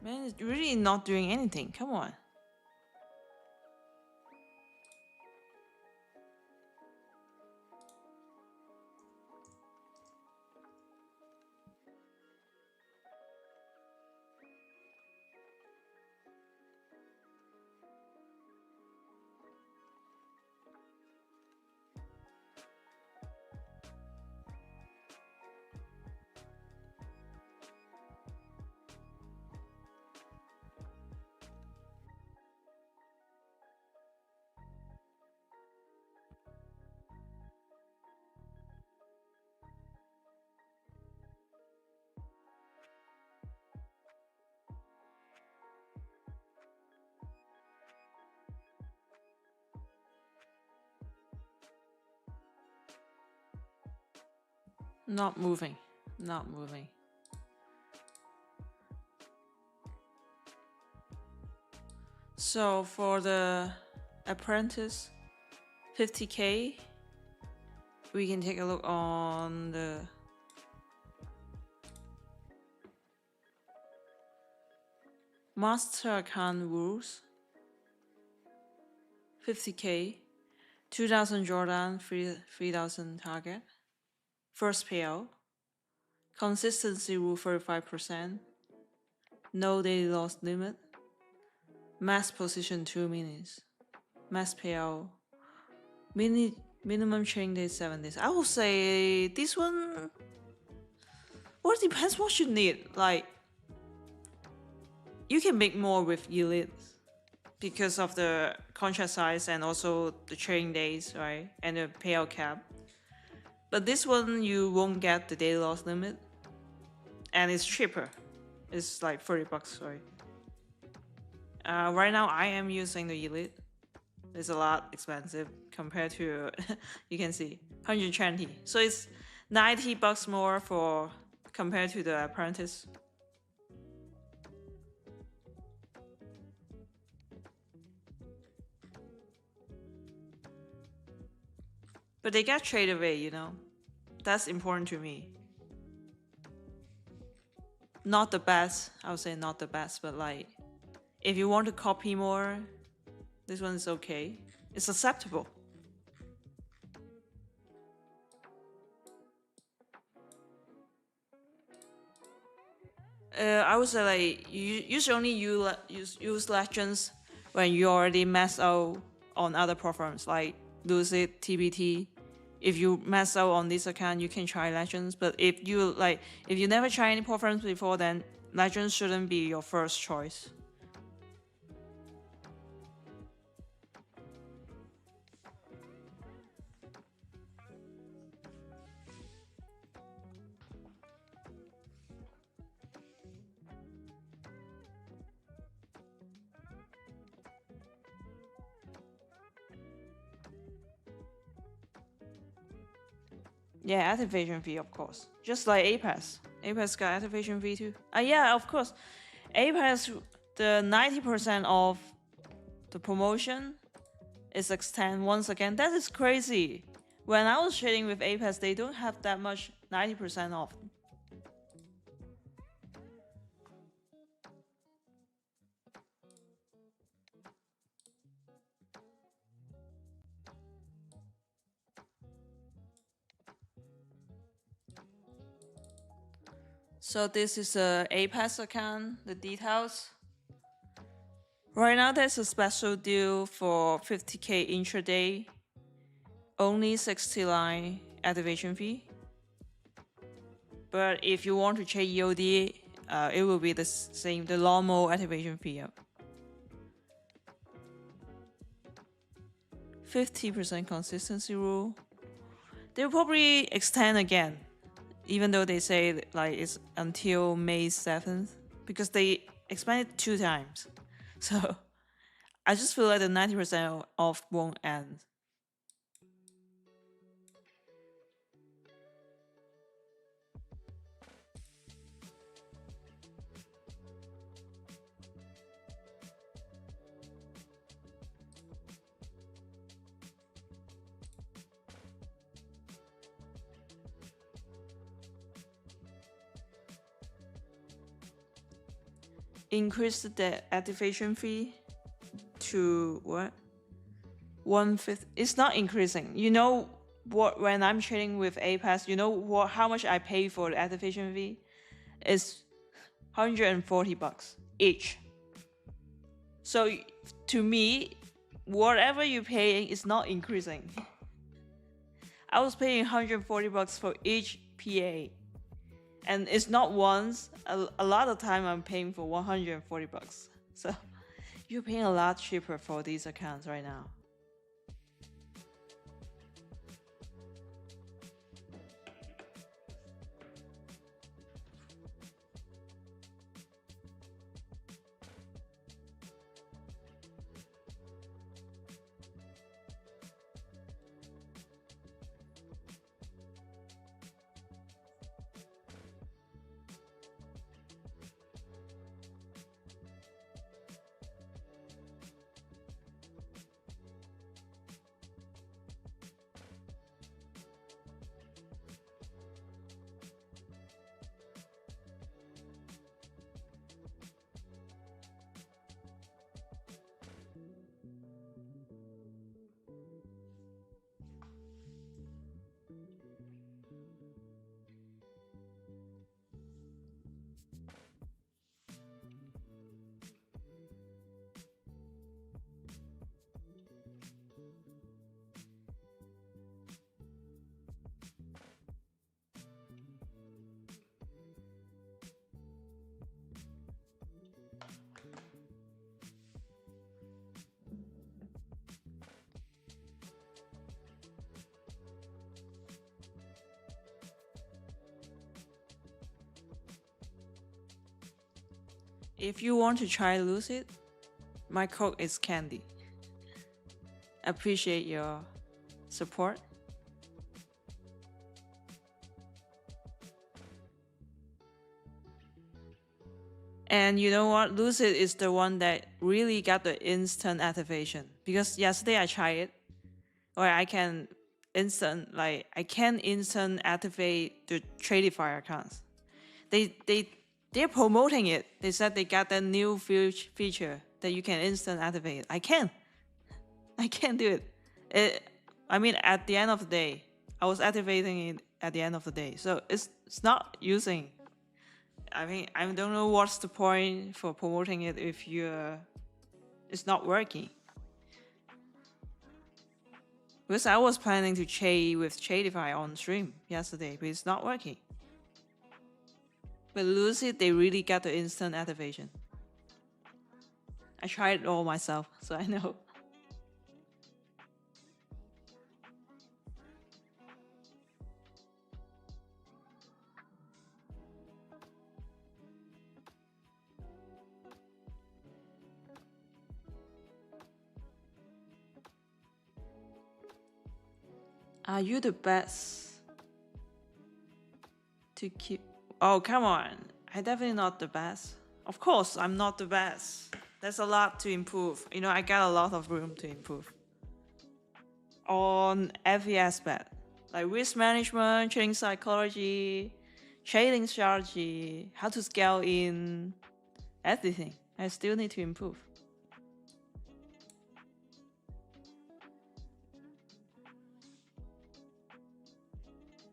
man, it's really not doing anything. Come on. Not moving. Not moving. So for the apprentice 50K, we can take a look on the master account rules. 50K, 2,000 Jordan, 3,000 target. First payout. Consistency rule 35%. No daily loss limit. Max position 2 minutes. Max payout. Minimum trading day 7 days. I will say this one. Well, it depends what you need. Like, you can make more with elite because of the contract size and also the trading days, right? And the payout cap. But this one, you won't get the daily loss limit. And it's cheaper. It's like 30 bucks, sorry. Right now, I am using the elite. It's a lot expensive compared to, you can see, 120. So it's 90 bucks more for compared to the apprentice. But they get trade away, you know. That's important to me. Not the best, I would say not the best, but like, if you want to copy more, this one is okay. It's acceptable. I would say like you should only use legends when you already mess out on other platforms like Lucid, TBT. If you mess out on this account, you can try legends. But if you never try any platforms before, then legends shouldn't be your first choice. Yeah, activation fee, of course. Just like Apex. Apex got activation fee too. Yeah, of course. Apex, the 90% of the promotion is extend once again. That is crazy. When I was trading with Apex, they don't have that much 90% off. So this is a Apex account, the details. Right now there's a special deal for 50k intraday, only 69 activation fee. But if you want to trade EOD, it will be the same, the normal activation fee. 50% consistency rule. They'll probably extend again, even though they say like it's until May 7th, because they expanded 2 times. So I just feel like the 90% off won't end. Increase the activation fee to what? 1/5. It's not increasing. You know what? When I'm trading with Apex, you know what? How much I pay for the activation fee? It's $140 each. So to me, whatever you're paying is not increasing. I was paying $140 for each PA, and it's not once. A lot of time I'm paying for $140. So you're paying a lot cheaper for these accounts right now. If you want to try Lucid, my code is Candy. Appreciate your support. And you know what? Lucid is the one that really got the instant activation. Because yesterday I tried it, where I can instant activate the Tradify accounts. They're promoting it. They said they got that new feature that you can instant activate. I can't do it. I mean, at the end of the day, I was activating it at the end of the day, so it's not using. I mean, I don't know what's the point for promoting it if it's not working. Because I was planning to trade with Tradify on stream yesterday, but it's not working. But Lucid, they really got the instant activation. I tried it all myself, so I know. Are you the best to keep? Oh, come on. I'm definitely not the best. Of course, I'm not the best. There's a lot to improve. You know, I got a lot of room to improve on every aspect, like risk management, trading psychology, trading strategy, how to scale in everything. I still need to improve.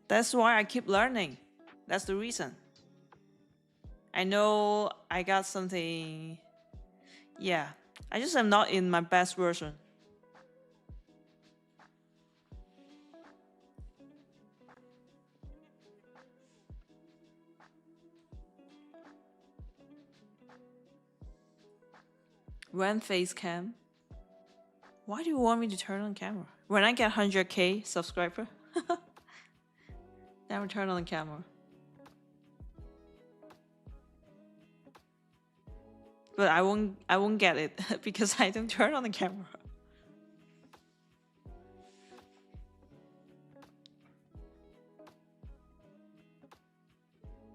That's why I keep learning. That's the reason. I know I got something. Yeah, I just am not in my best version. When face cam? Why do you want me to turn on camera? When I get 100k subscriber, then I'll turn on the camera. But I won't get it because I don't turn on the camera.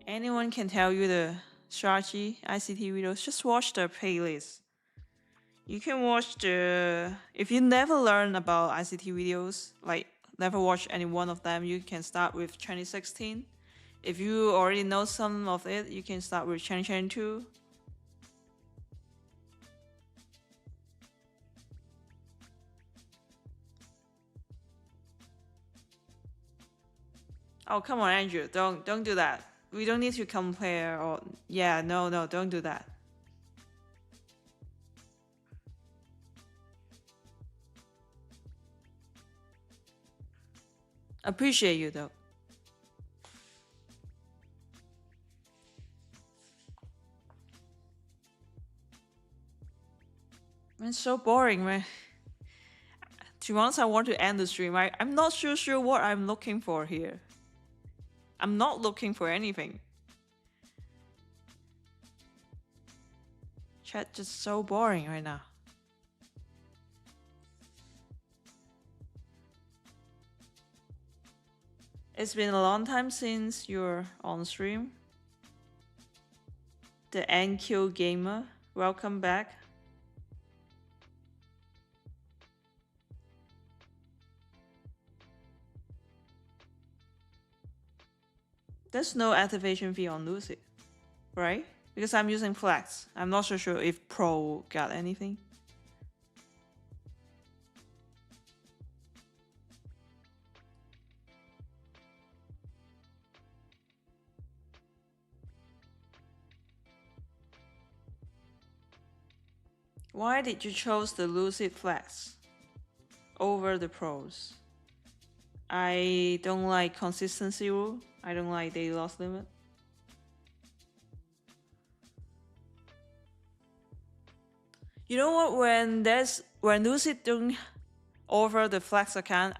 Anyone can tell you the strategy ICT videos. Just watch the playlist. You can watch if you never learn about ICT videos, like never watch any one of them, you can start with 2016. If you already know some of it, you can start with 2022. Oh, come on, Andrew, don't do that. We don't need to compare or yeah, no, don't do that. Appreciate you though. Man, it's so boring, man. To be honest, I want to end the stream. I'm not sure what I'm looking for here. I'm not looking for anything. Chat just so boring right now. It's been a long time since you're on stream. The NQ Gamer, welcome back. There's no activation fee on Lucid, right? Because I'm using Flex. I'm not so sure if Pro got anything. Why did you choose the Lucid Flex over the Pros? I don't like consistency rule. I don't like daily loss limit. You know what? When Lucid don't offer the Flex account,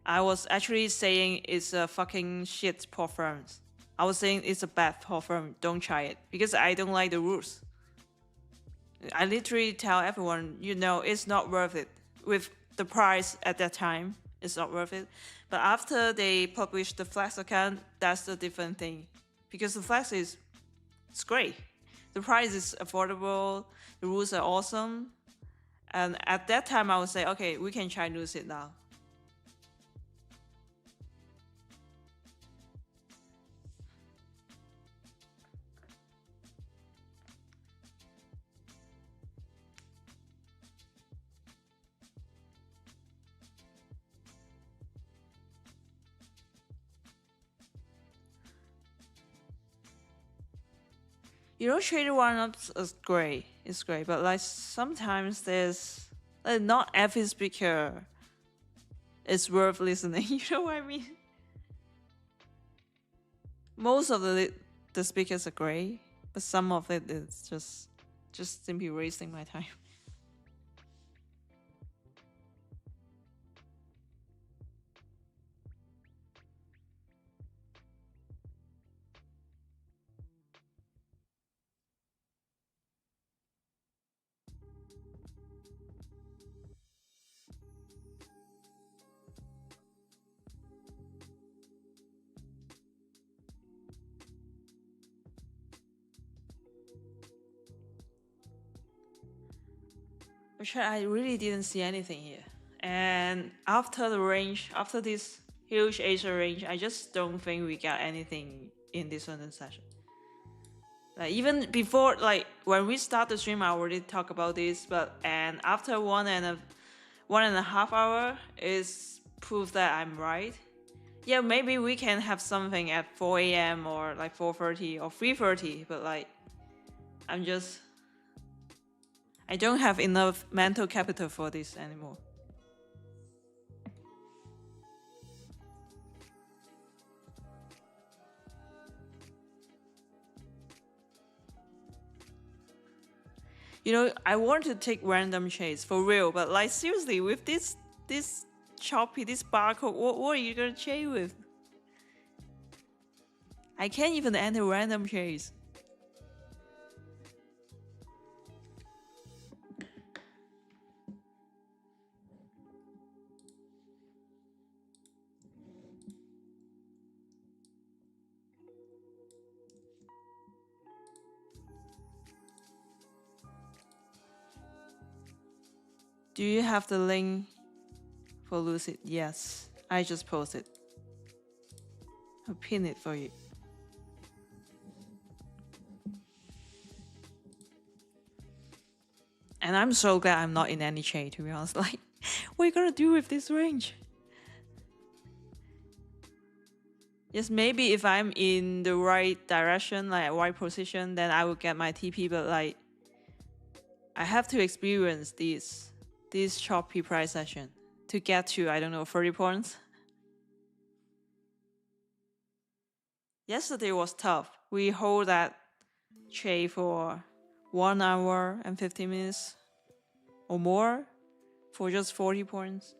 I was actually saying it's a fucking shit performance. I was saying it's a bad performance. Don't try it because I don't like the rules. I literally tell everyone, you know, it's not worth it. With the price at that time, it's not worth it. But after they published the Flex account, that's a different thing. Because the Flex it's great. The price is affordable, the rules are awesome. And at that time, I would say, okay, we can try Lucid now. Trader one-ups is great. It's great, but like sometimes there's like not every speaker is worth listening. You know what I mean? Most of the speakers are great, but some of it is just simply wasting my time. Which I really didn't see anything here. And after this huge Asia range, I just don't think we got anything in this London session. Like even before, like when we start the stream, I already talked about this, and after 1.5 hour is proof that I'm right. Yeah, maybe we can have something at 4 a.m. or like 4:30 or 3:30, but like I don't have enough mental capital for this anymore. I want to take random trades for real, but like seriously, with this choppy, this barcode, what are you gonna trade with? I can't even enter random trades. Do you have the link for Lucid? Yes, I just posted. I'll pin it for you. And I'm so glad I'm not in any trade, to be honest. Like, what are you gonna do with this range? Yes, maybe if I'm in the right direction, like right position, then I will get my TP, but like I have to experience this choppy price session to get to, I don't know, 30 points. Yesterday was tough. We hold that trade for 1 hour and 50 minutes or more for just 40 points.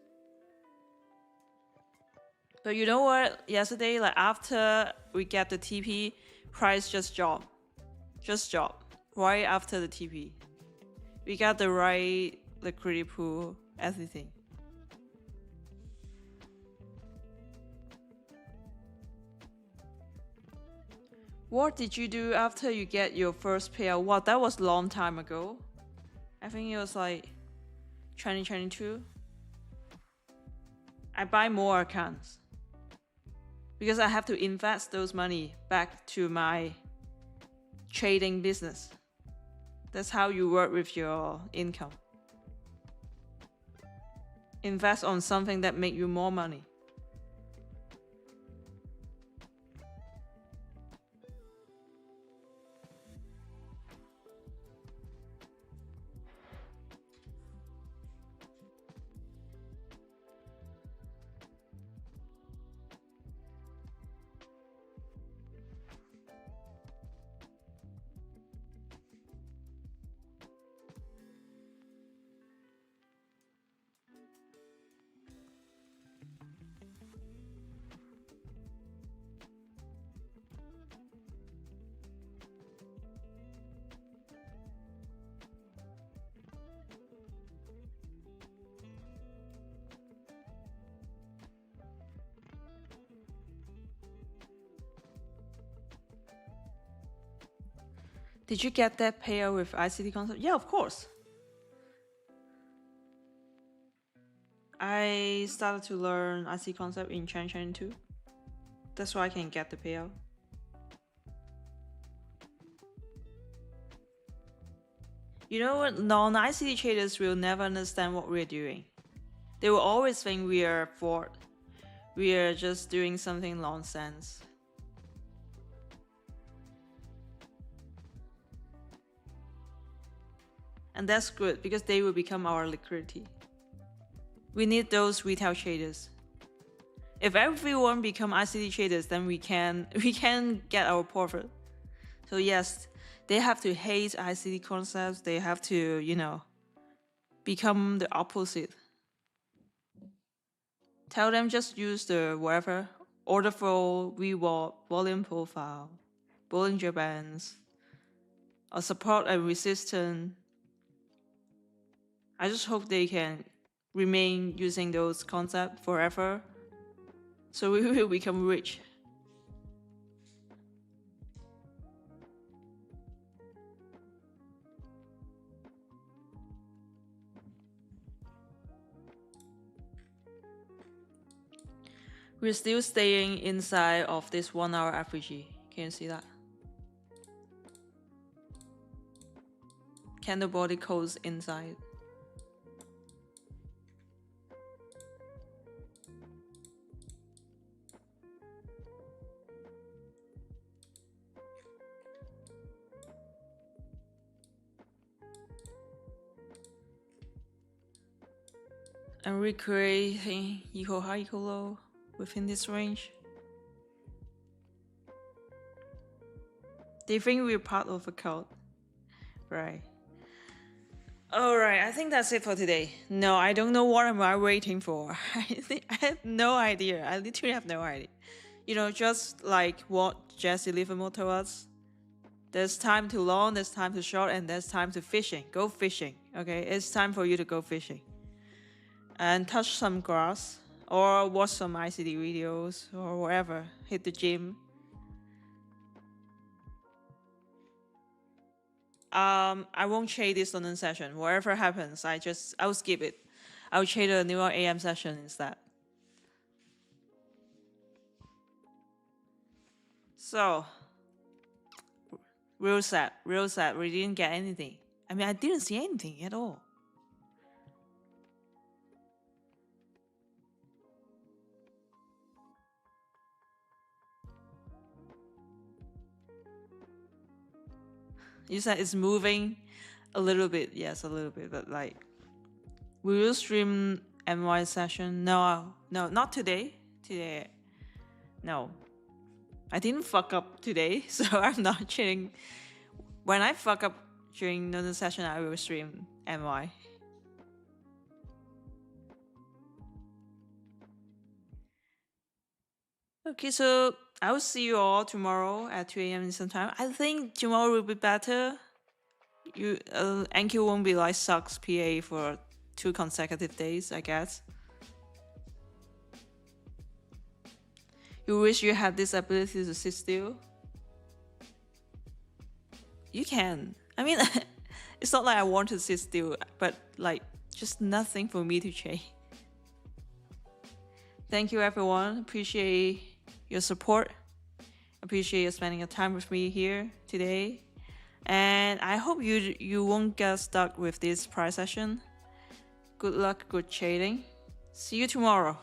But you know what? Yesterday, like after we get the TP, price just dropped. Just dropped. Right after the TP. We got the right liquidity pool, everything. What did you do after you get your first payout? Wow, that was a long time ago. I think it was like 2022. I buy more accounts because I have to invest those money back to my trading business. That's how you work with your income. Invest on something that make you more money. Did you get that payout with ICT concept? Yeah, of course. I started to learn ICT concept in 2022. That's why I can get the payout. You know what? Non-ICT traders will never understand what we're doing. They will always think we are fraud. We are just doing something nonsense. And that's good because they will become our liquidity. We need those retail traders. If everyone become ICT traders, then we can get our profit. So yes, they have to hate ICT concepts. They have to, become the opposite. Tell them just use the whatever order flow, reward, volume profile, Bollinger Bands, or support and resistance. I just hope they can remain using those concepts forever, so we will become rich. We're still staying inside of this 1 hour FVG. Can you see that? Candle body codes inside. And recreating equal high, equal low within this range. They think we're part of a cult, right? Alright, I think that's it for today. No, I don't know what am I waiting for. I have no idea. I literally have no idea. Just like what Jesse Livermore told us. There's time to long, there's time to short, and there's time to fishing. Go fishing, okay? It's time for you to go fishing. And touch some grass, or watch some ICT videos, or whatever. Hit the gym. I won't trade this London session. Whatever happens, I'll skip it. I'll trade a New York AM session instead. So, real sad. We didn't get anything. I didn't see anything at all. You said it's moving a little bit. Yes, a little bit. But we will stream MY session. No, not today. No. I didn't fuck up today, so I'm not trading. When I fuck up during the session, I will stream MY. Okay, so I will see you all tomorrow at 2 a.m. Eastern time. I think tomorrow will be better. NQ won't be like sucks PA for 2 consecutive days, I guess. You wish you had this ability to sit still? You can. It's not like I want to sit still, but just nothing for me to change. Thank you, everyone. Appreciate your support. Appreciate you spending your time with me here today. And I hope you won't get stuck with this price session. Good luck, good trading. See you tomorrow.